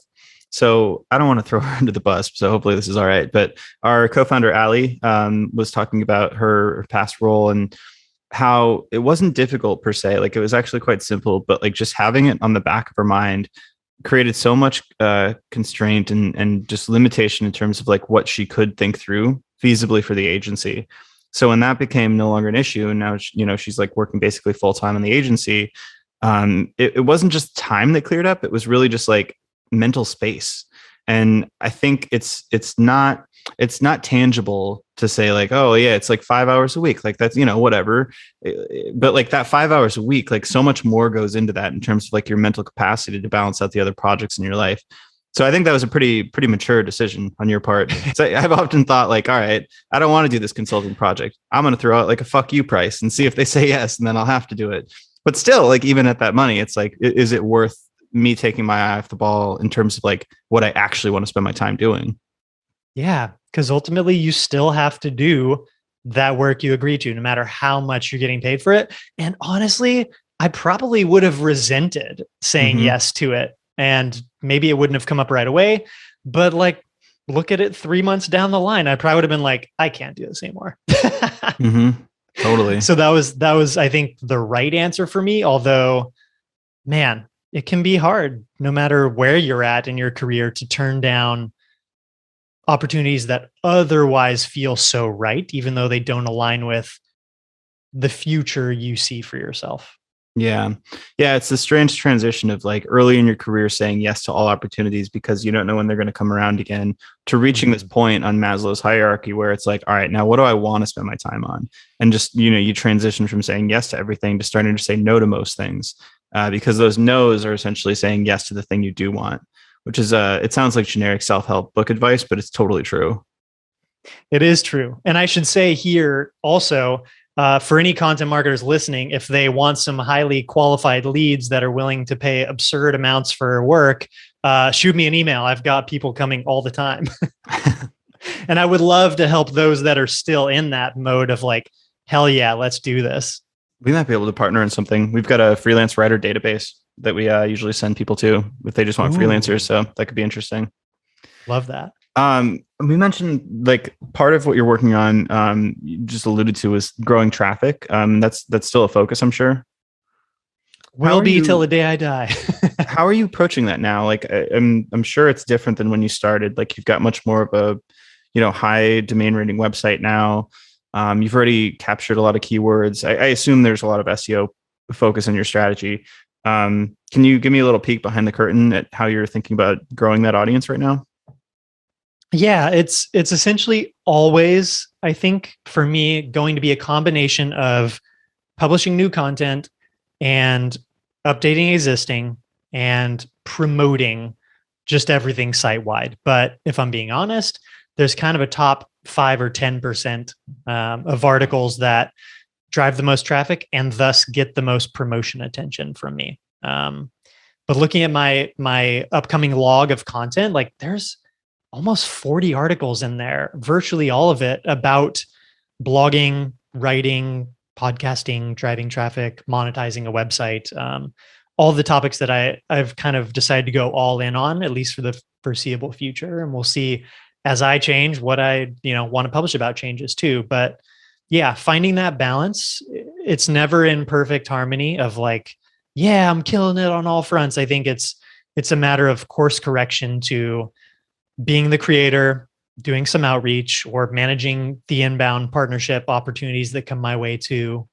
So I don't want to throw her under the bus, so hopefully this is all right. But our co-founder Ali was talking about her past role and how it wasn't difficult per se. Like it was actually quite simple, but like just having it on the back of her mind created so much constraint and just limitation in terms of like what she could think through feasibly for the agency. So when that became no longer an issue, and now she's like working basically full time on the agency, it wasn't just time that cleared up. It was really just like mental space. And I think it's not tangible to say like, oh yeah, it's like 5 hours a week, like that's whatever. But like that 5 hours a week, like so much more goes into that in terms of like your mental capacity to balance out the other projects in your life. So I think that was a pretty mature decision on your part. So I've often thought like, all right, I don't want to do this consulting project. I'm going to throw out like a fuck you price and see if they say yes, and then I'll have to do it. But still, like even at that money, it's like, is it worth me taking my eye off the ball in terms of like what I actually want to spend my time doing? Yeah, because ultimately you still have to do that work you agree to, no matter how much you're getting paid for it. And honestly, I probably would have resented saying yes to it. And maybe it wouldn't have come up right away. But like, look at it 3 months down the line, I probably would have been like, I can't do this anymore. Totally. So that was, I think, the right answer for me. Although, man, it can be hard no matter where you're at in your career to turn down opportunities that otherwise feel so right, even though they don't align with the future you see for yourself. Yeah. It's the strange transition of like early in your career saying yes to all opportunities because you don't know when they're going to come around again, to reaching this point on Maslow's hierarchy where it's like, all right, now what do I want to spend my time on? And just, you transition from saying yes to everything to starting to say no to most things, because those no's are essentially saying yes to the thing you do want, which is, it sounds like generic self-help book advice, but it's totally true. It is true. And I should say here also, for any content marketers listening, if they want some highly qualified leads that are willing to pay absurd amounts for work, shoot me an email. I've got people coming all the time. And I would love to help those that are still in that mode of like, hell yeah, let's do this. We might be able to partner in something. We've got a freelance writer database that we usually send people to if they just want freelancers. So that could be interesting. Love that. We mentioned like part of what you're working on, you just alluded to, is growing traffic. That's still a focus, I'm sure. Will be till the day I die. How are you approaching that now? Like, I'm sure it's different than when you started. Like, you've got much more of a, high domain rating website now. You've already captured a lot of keywords. I assume there's a lot of SEO focus in your strategy. Can you give me a little peek behind the curtain at how you're thinking about growing that audience right now? Yeah, it's essentially always, I think, for me, going to be a combination of publishing new content and updating existing and promoting just everything site wide. But if I'm being honest, there's kind of a top 5 or 10% of articles that drive the most traffic and thus get the most promotion attention from me. But looking at my upcoming log of content, like there's almost 40 articles in there, virtually all of it about blogging, writing, podcasting, driving traffic, monetizing a website, all the topics that I've kind of decided to go all in on, at least for the foreseeable future. And we'll see as I change what I, want to publish about changes too. But yeah, finding that balance, it's never in perfect harmony of like, yeah, I'm killing it on all fronts. I think it's a matter of course correction to being the creator, doing some outreach, or managing the inbound partnership opportunities that come my way too.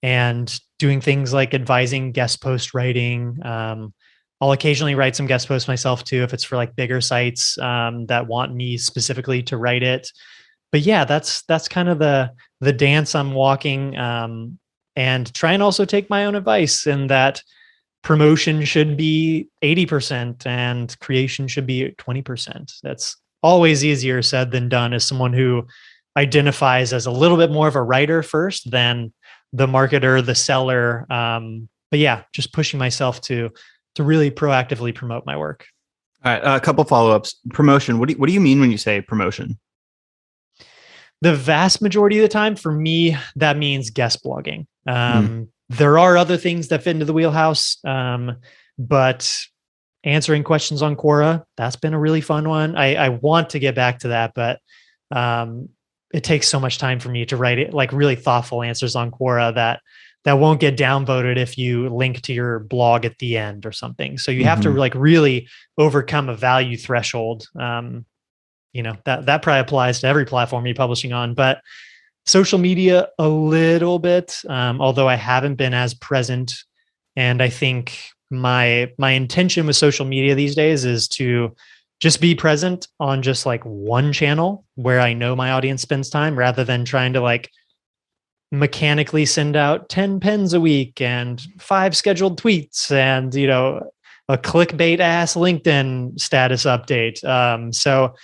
And doing things like advising guest post writing. I'll occasionally write some guest posts myself too, if it's for like bigger sites that want me specifically to write it. But yeah, that's kind of the dance I'm walking, and try and also take my own advice in that promotion should be 80% and creation should be 20%. That's always easier said than done as someone who identifies as a little bit more of a writer first than the marketer, the seller. But yeah, just pushing myself to really proactively promote my work. All right, a couple follow-ups. Promotion. What do you mean when you say promotion? The vast majority of the time for me, that means guest blogging. There are other things that fit into the wheelhouse, but answering questions on Quora, that's been a really fun one. I want to get back to that, but it takes so much time for me to write it, like really thoughtful answers on Quora that won't get downvoted if you link to your blog at the end or something. So you have to like really overcome a value threshold. That probably applies to every platform you're publishing on, but social media a little bit, although I haven't been as present. And I think my intention with social media these days is to just be present on just like one channel where I know my audience spends time, rather than trying to like mechanically send out 10 pens a week and 5 scheduled tweets and, a clickbait ass LinkedIn status update. So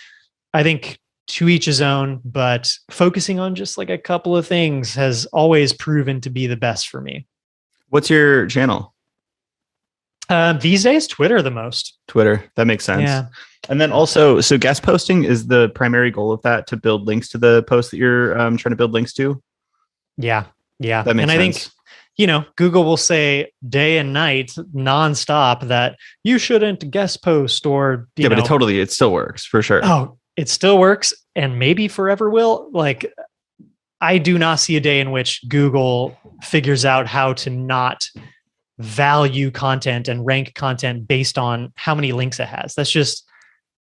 I think to each his own, but focusing on just like a couple of things has always proven to be the best for me. What's your channel? These days, Twitter the most. Twitter. That makes sense. Yeah. And then also, so guest posting is the primary goal of that, to build links to the post that you're trying to build links to? Yeah. That makes sense. I think, Google will say day and night nonstop that you shouldn't guest post or, but it still works for sure. Oh, it still works and maybe forever will. Like, I do not see a day in which Google figures out how to not value content and rank content based on how many links it has. That's just,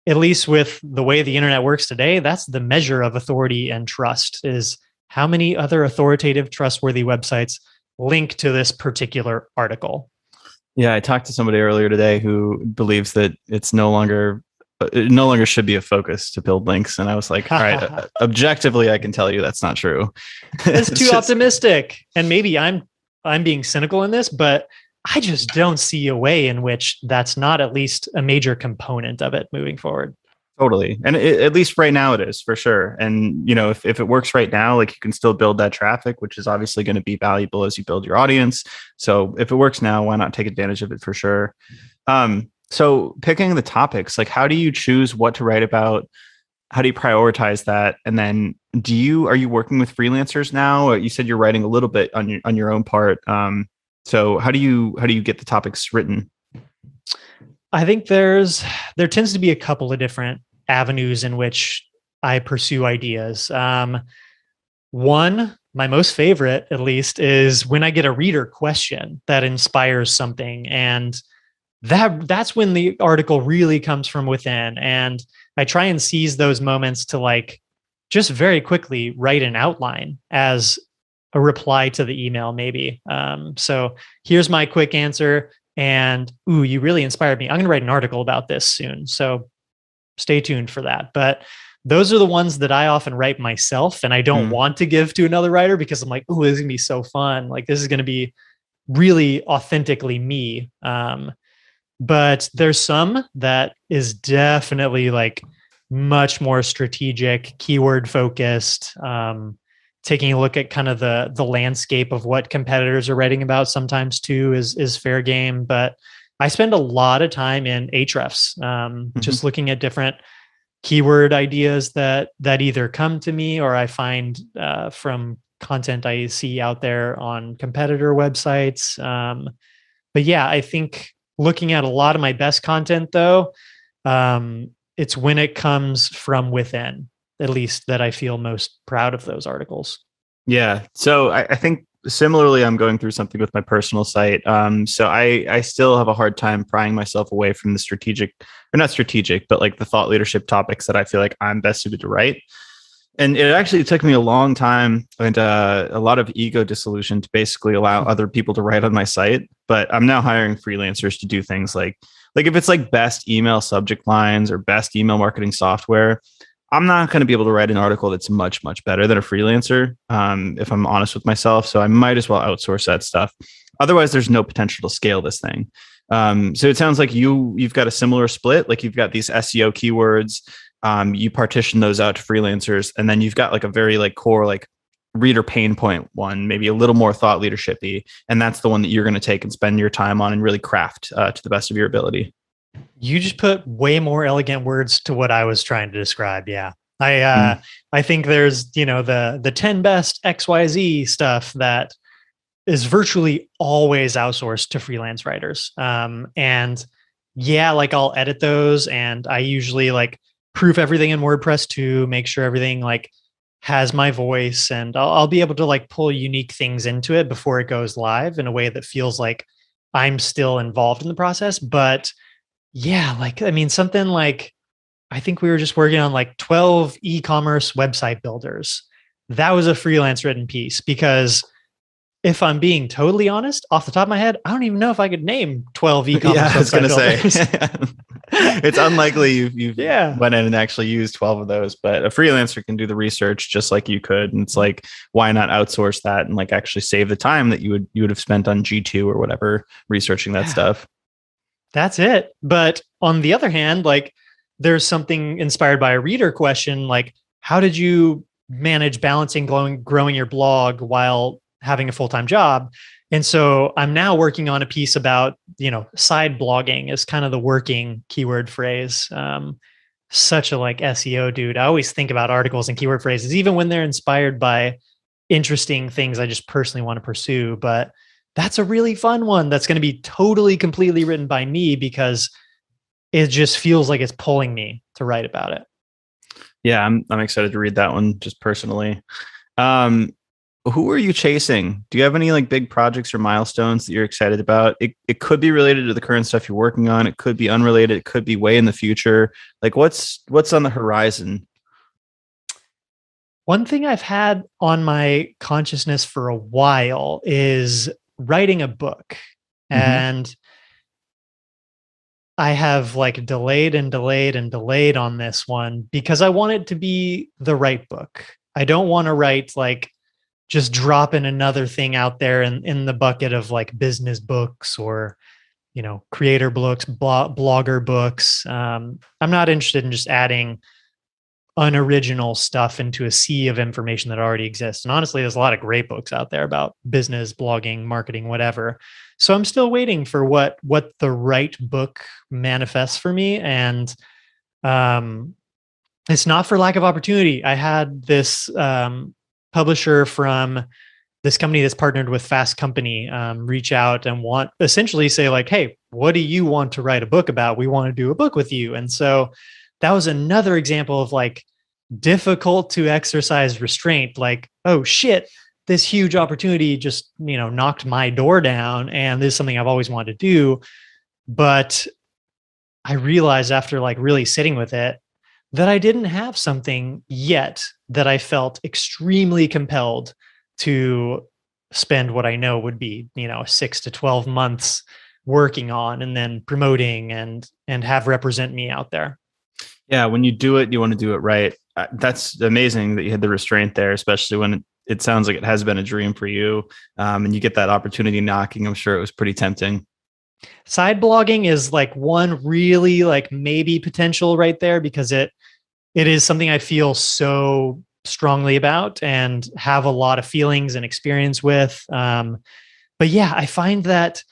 at least with the way the internet works today, that's the measure of authority and trust, is how many other authoritative, trustworthy websites link to this particular article. Yeah, I talked to somebody earlier today who believes that it no longer should be a focus to build links. And I was like, all right, objectively, I can tell you that's not true. It's too optimistic. And maybe I'm being cynical in this, but I just don't see a way in which that's not at least a major component of it moving forward. Totally. And at least right now it is, for sure. And, if it works right now, like, you can still build that traffic, which is obviously going to be valuable as you build your audience. So if it works now, why not take advantage of it for sure? So picking the topics, like, how do you choose what to write about? How do you prioritize that? And then are you working with freelancers now? You said you're writing a little bit on your own part. So how do you get the topics written? I think there tends to be a couple of different avenues in which I pursue ideas. One, my most favorite, at least, is when I get a reader question that inspires something, and that's when the article really comes from within. And I try and seize those moments to like just very quickly write an outline as a reply to the email, maybe. So here's my quick answer. And, ooh, you really inspired me. I'm going to write an article about this soon. So stay tuned for that. But those are the ones that I often write myself, and I don't want to give to another writer because I'm like, ooh, this is going to be so fun. Like, this is going to be really authentically me. but there's some that is definitely like much more strategic, keyword focused, taking a look at kind of the landscape of what competitors are writing about sometimes too is fair game. But I spend a lot of time in Ahrefs, just looking at different keyword ideas that either come to me or I find from content I see out there on competitor websites. But yeah, I think looking at a lot of my best content though, it's when it comes from within, at least, that I feel most proud of those articles. Yeah. So I think similarly, I'm going through something with my personal site. So I still have a hard time prying myself away from the strategic, or not strategic, but like the thought leadership topics that I feel like I'm best suited to write. And it actually took me a long time and a lot of ego dissolution to basically allow other people to write on my site. But I'm now hiring freelancers to do things like if it's like best email subject lines or best email marketing software, I'm not going to be able to write an article that's much, much better than a freelancer, if I'm honest with myself. So I might as well outsource that stuff. Otherwise, there's no potential to scale this thing. So it sounds like you've got a similar split. Like you've got these SEO keywords. You partition those out to freelancers, and then you've got like a very like core like reader pain point one, maybe a little more thought leadershipy, and that's the one that you're going to take and spend your time on and really craft to the best of your ability. You just put way more elegant words to what I was trying to describe. Yeah. I think there's, the 10 best XYZ stuff that is virtually always outsourced to freelance writers. And yeah, like I'll edit those and I usually like proof everything in WordPress to make sure everything like has my voice, and I'll be able to like pull unique things into it before it goes live in a way that feels like I'm still involved in the process. But yeah, like, I mean, something like, I think we were just working on like 12 e-commerce website builders. That was a freelance written piece because if I'm being totally honest, off the top of my head, I don't even know if I could name 12 e-commerce Yeah, I was website going to builders. say, it's unlikely you've Yeah. went in and actually used 12 of those, but a freelancer can do the research just like you could. And it's like, why not outsource that and like actually save the time that you would have spent on G2 or whatever researching that stuff. That's it. But on the other hand, like there's something inspired by a reader question, like how did you manage balancing growing your blog while having a full-time job? And so I'm now working on a piece about, side blogging is kind of the working keyword phrase. Such a like SEO dude. I always think about articles and keyword phrases, even when they're inspired by interesting things I just personally want to pursue. But that's a really fun one that's going to be totally, completely written by me because it just feels like it's pulling me to write about it. Yeah, I'm excited to read that one just personally. Who are you chasing? Do you have any like big projects or milestones that you're excited about? It could be related to the current stuff you're working on. It could be unrelated. It could be way in the future. Like what's on the horizon? One thing I've had on my consciousness for a while is writing a book. And I have like delayed and delayed and delayed on this one because I want it to be the right book. I don't want to write like just dropping another thing out there in the bucket of like business books or, creator books, blogger books. I'm not interested in just adding unoriginal stuff into a sea of information that already exists. And honestly, there's a lot of great books out there about business, blogging, marketing, whatever. So I'm still waiting for what the right book manifests for me. And it's not for lack of opportunity. I had this publisher from this company that's partnered with Fast Company reach out and essentially say like, hey, what do you want to write a book about? We want to do a book with you. And so that was another example of like difficult to exercise restraint. Like, oh shit, this huge opportunity just, knocked my door down. And this is something I've always wanted to do. But I realized after like really sitting with it that I didn't have something yet that I felt extremely compelled to spend what I know would be, 6 to 12 months working on and then promoting and have represent me out there. Yeah, when you do it, you want to do it right. That's amazing that you had the restraint there, especially when it sounds like it has been a dream for you. And you get that opportunity knocking. I'm sure it was pretty tempting. Side blogging is like one really like maybe potential right there because it is something I feel so strongly about and have a lot of feelings and experience with. But yeah, I find that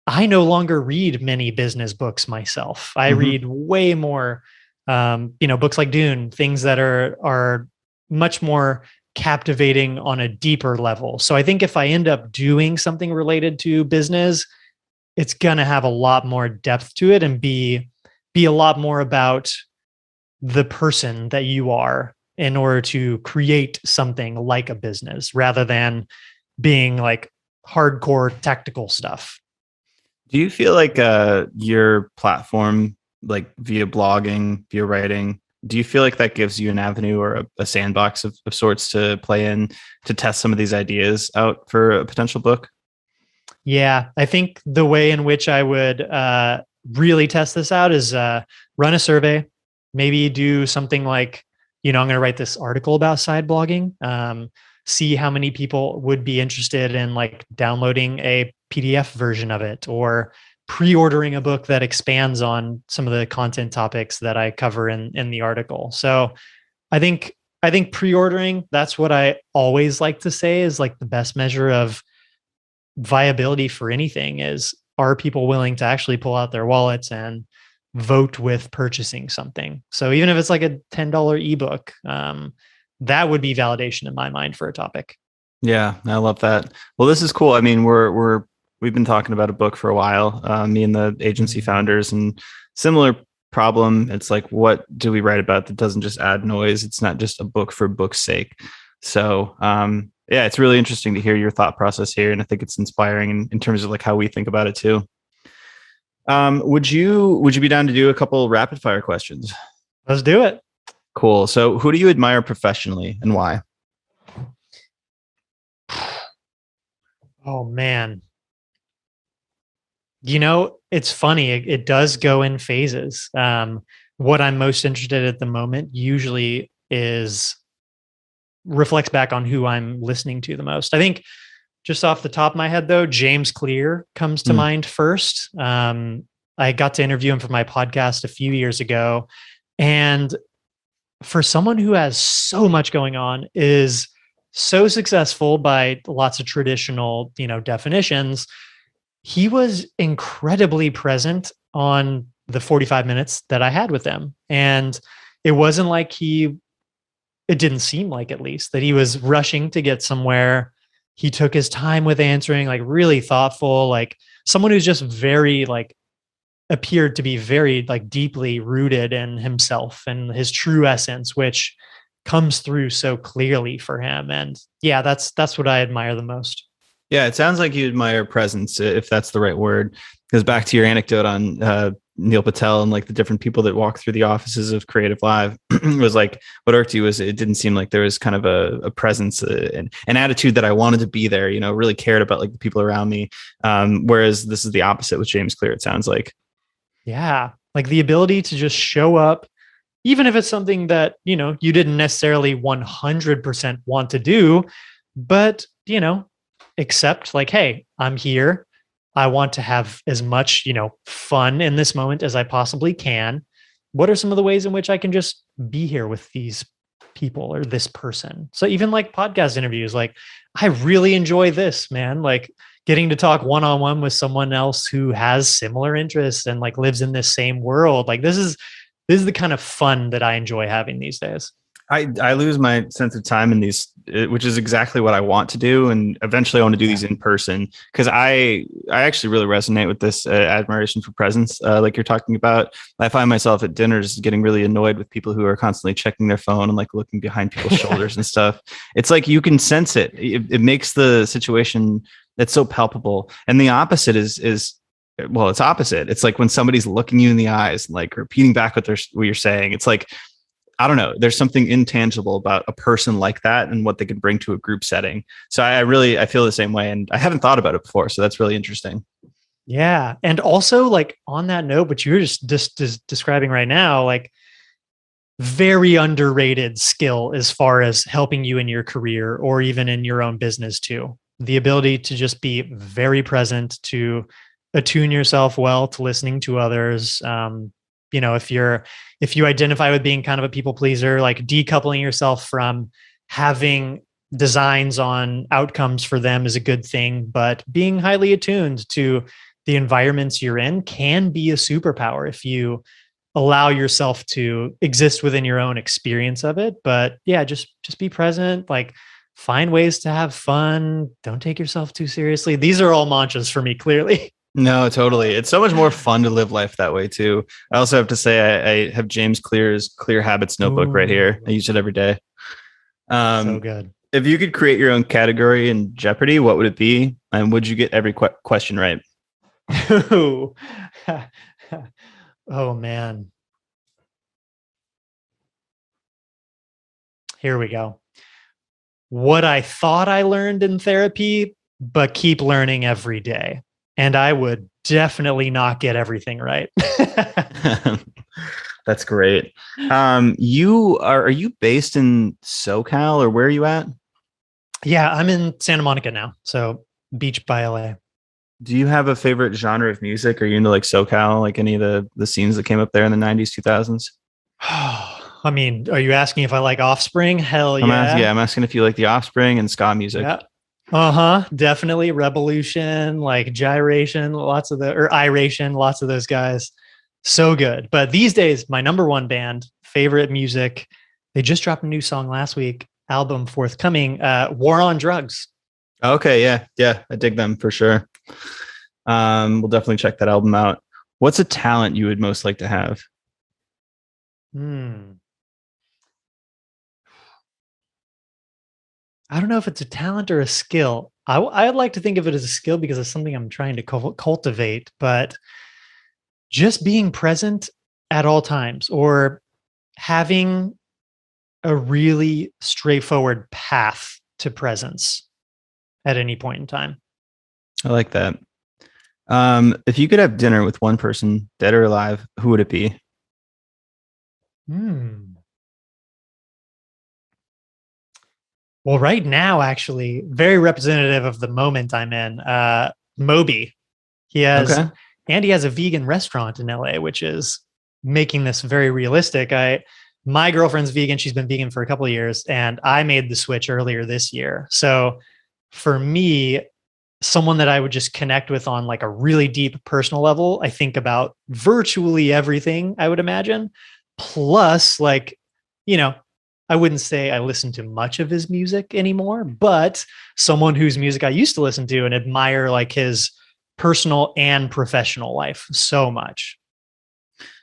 I no longer read many business books myself. I Hmm. read way more, books like Dune, things that are much more captivating on a deeper level. So I think if I end up doing something related to business, it's gonna have a lot more depth to it and be a lot more about the person that you are in order to create something like a business rather than being like hardcore tactical stuff. Do you feel like your platform, like via blogging, via writing, do you feel like that gives you an avenue or a sandbox of sorts to play in to test some of these ideas out for a potential book? Yeah, I think the way in which I would really test this out is run a survey, maybe do something like, I'm going to write this article about side blogging, see how many people would be interested in like downloading a PDF version of it or pre-ordering a book that expands on some of the content topics that I cover in the article. So I think I think pre-ordering, that's what I always like to say is like the best measure of viability for anything is, are people willing to actually pull out their wallets and vote with purchasing something? So even if it's like a $10 ebook, that would be validation in my mind for a topic. Yeah, I love that. Well, this is cool. I mean, we've been talking about a book for a while, me and the agency Mm. founders, and similar problem. It's like, what do we write about that doesn't just add noise? It's not just a book for book's sake. So, yeah, it's really interesting to hear your thought process here, and I think it's inspiring in terms of like how we think about it too. Would you be down to do a couple rapid fire questions? Let's do it. Cool. So, who do you admire professionally and why? Oh man. It's funny. It does go in phases. What I'm most interested in at the moment usually is reflects back on who I'm listening to the most. I think just off the top of my head, though, James Clear comes to Mm, mind first. I got to interview him for my podcast a few years ago. And for someone who has so much going on, is so successful by lots of traditional, definitions, he was incredibly present on the 45 minutes that I had with him. And it wasn't like it didn't seem like, at least, that he was rushing to get somewhere. He took his time with answering, like really thoughtful, like someone who's just very like appeared to be very like deeply rooted in himself and his true essence, which comes through so clearly for him. And yeah, that's what I admire the most. yeah, it sounds like you admire presence, if that's the right word. Because back to your anecdote on Neil Patel and like the different people that walk through the offices of Creative Live, was like what irked you was it didn't seem like there was kind of a presence and an attitude that I wanted to be there. Really cared about like the people around me. Whereas this is the opposite with James Clear. It sounds like. Yeah, like the ability to just show up, even if it's something that, you didn't necessarily 100% want to do, but, accept like, hey, I'm here. I want to have as much, fun in this moment as I possibly can. What are some of the ways in which I can just be here with these people or this person? So even like podcast interviews, like I really enjoy this, man. Like getting to talk one-on-one with someone else who has similar interests and like lives in this same world. Like this is the kind of fun that I enjoy having these days. I lose my sense of time in these, which is exactly what I want to do, and eventually I want to do Yeah. these in person because I actually really resonate with this admiration for presence, like you're talking about. I find myself at dinners getting really annoyed with people who are constantly checking their phone and like looking behind people's shoulders and stuff. It's like you can sense it. It makes the situation that's so palpable, and the opposite is well, it's opposite. It's like when somebody's looking you in the eyes, and like repeating back what you're saying. It's like I don't know. There's something intangible about a person like that and what they can bring to a group setting. So I feel the same way, and I haven't thought about it before. So that's really interesting. Yeah. And also like on that note, but you're just describing right now, like very underrated skill as far as helping you in your career or even in your own business too. The ability to just be very present, to attune yourself well to listening to others. If you identify with being kind of a people pleaser, like decoupling yourself from having designs on outcomes for them is a good thing, but being highly attuned to the environments you're in can be a superpower if you allow yourself to exist within your own experience of it. But yeah, just be present, like find ways to have fun. Don't take yourself too seriously. These are all mantras for me, clearly. No, totally. It's so much more fun to live life that way too. I also have to say I have James Clear's Clear Habits notebook right here. I use it every day. So good. If you could create your own category in Jeopardy, what would it be? And would you get every question right? Oh man. Here we go. What I thought I learned in therapy, but keep learning every day. And I would definitely not get everything right. That's great. Are you based in SoCal, or where are you at? Yeah, I'm in Santa Monica now. So beach by LA. Do you have a favorite genre of music? Are you into like SoCal, like any of the scenes that came up there in the 90s, 2000s? I mean, are you asking if I like Offspring? Hell yeah. I'm asking if you like The Offspring and ska music. Yeah. Definitely. Revolution, like Gyration, Iration, lots of those guys. So good. But these days, my number one band, favorite music, they just dropped a new song last week, album forthcoming, War on Drugs. Okay, yeah, I dig them for sure. We'll definitely check that album out. What's a talent you would most like to have? I don't know if it's a talent or a skill. I'd like to think of it as a skill because it's something I'm trying to cultivate, but just being present at all times, or having a really straightforward path to presence at any point in time. I like that. If you could have dinner with one person, dead or alive, who would it be? Well, right now, actually, very representative of the moment I'm in. Moby. He has a vegan restaurant in LA, which is making this very realistic. My girlfriend's vegan. She's been vegan for a couple of years, and I made the switch earlier this year. So for me, someone that I would just connect with on like a really deep personal level, I think about virtually everything, I would imagine. Plus, like, I wouldn't say I listen to much of his music anymore, but someone whose music I used to listen to and admire, like his personal and professional life so much.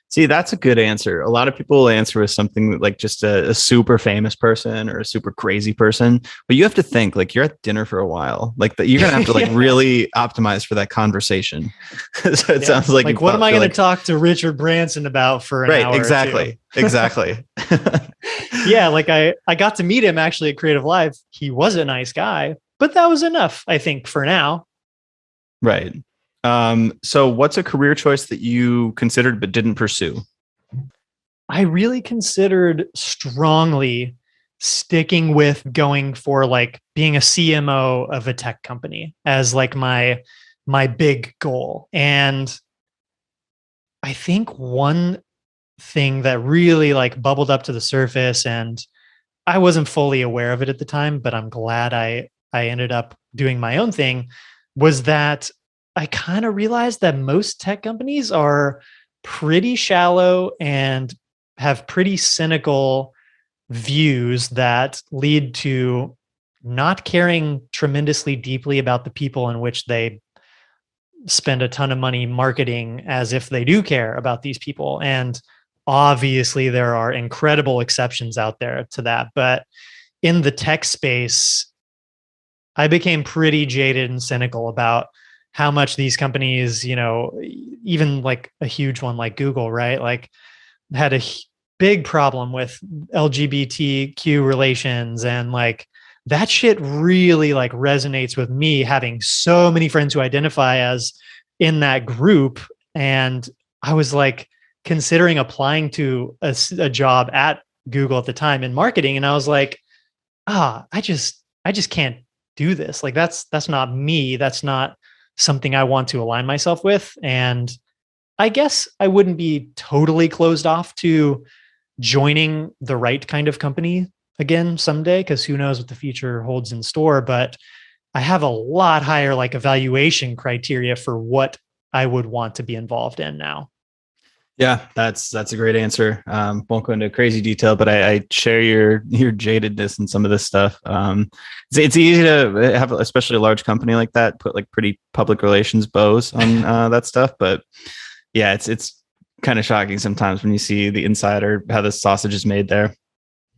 See, that's a good answer. A lot of people answer with something like just a super famous person or a super crazy person, but you have to think like you're at dinner for a while, like that you're gonna have to like really optimize for that conversation. So it sounds like what am I going to talk to Richard Branson about for an hour? Exactly. Yeah, like I got to meet him actually at Creative Live. He was a nice guy, but that was enough, I think, for now. Right. So what's a career choice that you considered but didn't pursue? I really considered strongly sticking with going for like being a CMO of a tech company as like my big goal. And I think one thing that really like bubbled up to the surface, and I wasn't fully aware of it at the time, but I'm glad I ended up doing my own thing, was that I kind of realized that most tech companies are pretty shallow and have pretty cynical views that lead to not caring tremendously deeply about the people in which they spend a ton of money marketing as if they do care about these people. And obviously there are incredible exceptions out there to that. But in the tech space, I became pretty jaded and cynical about how much these companies, even like a huge one like Google, right? Like had a big problem with LGBTQ relations, and like that shit really like resonates with me, having so many friends who identify as in that group. And I was like considering applying to a job at Google at the time in marketing. And I was like, I just can't do this. Like that's not me. That's not something I want to align myself with. And I guess I wouldn't be totally closed off to joining the right kind of company again someday, because who knows what the future holds in store. But I have a lot higher like evaluation criteria for what I would want to be involved in now. Yeah, that's a great answer. Won't go into crazy detail, but I share your jadedness in some of this stuff. It's easy to have, especially a large company like that, put like pretty public relations bows on that stuff. But yeah, it's kind of shocking sometimes when you see the inside or how the sausage is made there.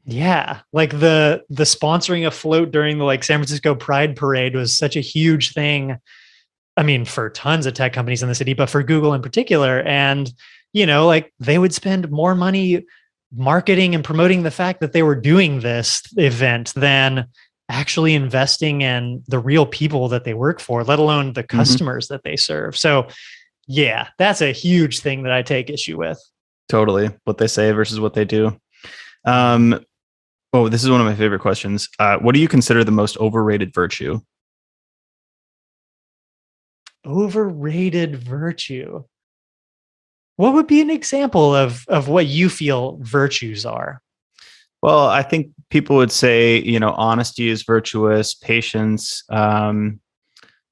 Yeah, like the sponsoring a float during the like San Francisco Pride Parade was such a huge thing. I mean, for tons of tech companies in the city, but for Google in particular. And, like they would spend more money marketing and promoting the fact that they were doing this event than actually investing in the real people that they work for, let alone the customers that they serve. So yeah, that's a huge thing that I take issue with. Totally. What they say versus what they do. Oh, this is one of my favorite questions. What do you consider the most overrated virtue? Overrated virtue. What would be an example of what you feel virtues are? Well, I think people would say, honesty is virtuous, patience,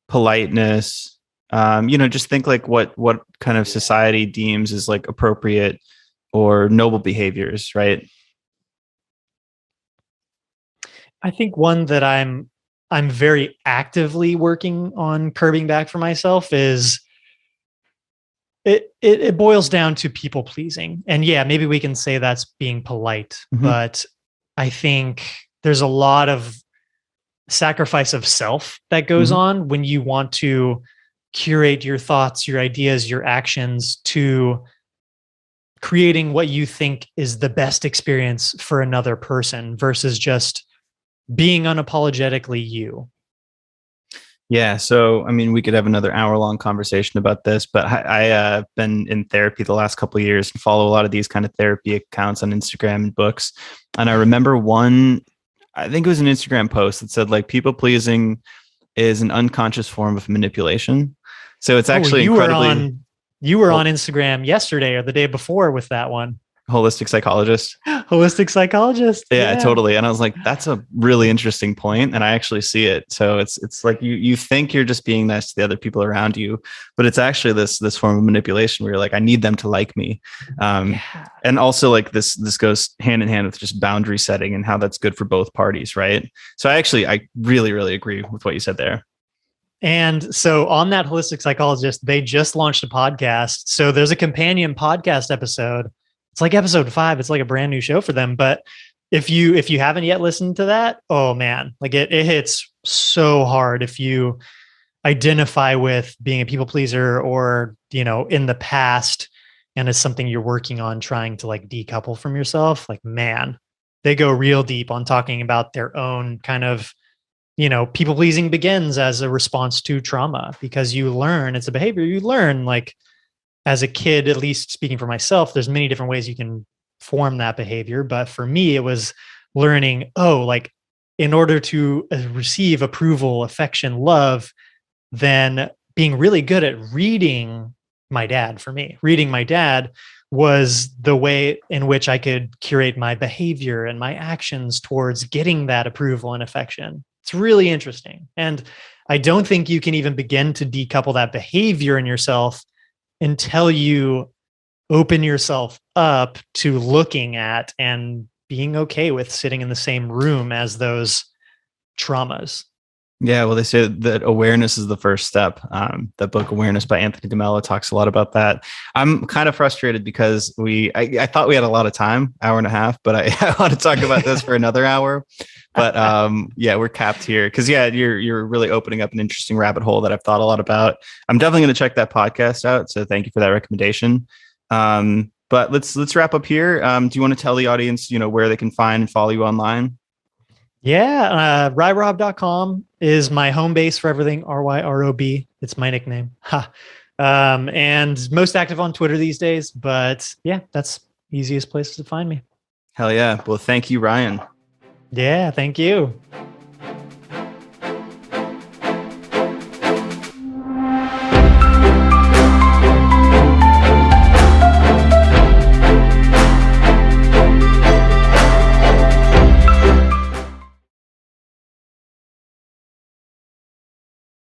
politeness. Just think like what kind of society deems as like appropriate or noble behaviors, right? I think one that I'm very actively working on curbing back for myself is it boils down to people pleasing. And yeah, maybe we can say that's being polite, but I think there's a lot of sacrifice of self that goes on when you want to curate your thoughts, your ideas, your actions to creating what you think is the best experience for another person versus just being unapologetically you. Yeah. So, I mean, we could have another hour-long conversation about this, but I've been in therapy the last couple of years and follow a lot of these kind of therapy accounts on Instagram and books. And I remember one, I think it was an Instagram post that said like people pleasing is an unconscious form of manipulation. So it's actually incredibly. You were on Instagram yesterday or the day before with that one. Holistic psychologist. Holistic psychologist. Yeah, totally. And I was like, that's a really interesting point, and I actually see it. So it's like you think you're just being nice to the other people around you, but it's actually this form of manipulation where you're like, I need them to like me. And also like this goes hand in hand with just boundary setting and how that's good for both parties, right? So I really, really agree with what you said there. And so on that holistic psychologist, they just launched a podcast. So there's a companion podcast episode. It's like episode 5. It's like a brand new show for them. But if you haven't yet listened to that, oh man, like it hits so hard if you identify with being a people pleaser or, in the past, and it's something you're working on trying to like decouple from yourself. Like, man, they go real deep on talking about their own kind of, people pleasing begins as a response to trauma, because you learn, it's a behavior you learn like as a kid, at least speaking for myself, there's many different ways you can form that behavior. But for me, it was learning, like in order to receive approval, affection, love, then being really good at reading my dad. For me, reading my dad was the way in which I could curate my behavior and my actions towards getting that approval and affection. It's really interesting. And I don't think you can even begin to decouple that behavior in yourself until you open yourself up to looking at and being okay with sitting in the same room as those traumas. Yeah, well, they say that awareness is the first step. That book, Awareness by Anthony DeMello, talks a lot about that. I'm kind of frustrated because I thought we had a lot of time, hour and a half, but I want to talk about this for another hour. But yeah, we're capped here because you're really opening up an interesting rabbit hole that I've thought a lot about. I'm definitely going to check that podcast out. So thank you for that recommendation. But let's wrap up here. Do you want to tell the audience, where they can find and follow you online? Yeah, ryrob.com is my home base for everything. RYROB. It's my nickname. And most active on Twitter these days. But yeah, that's easiest places to find me. Hell yeah. Well, thank you, Ryan. Yeah, thank you.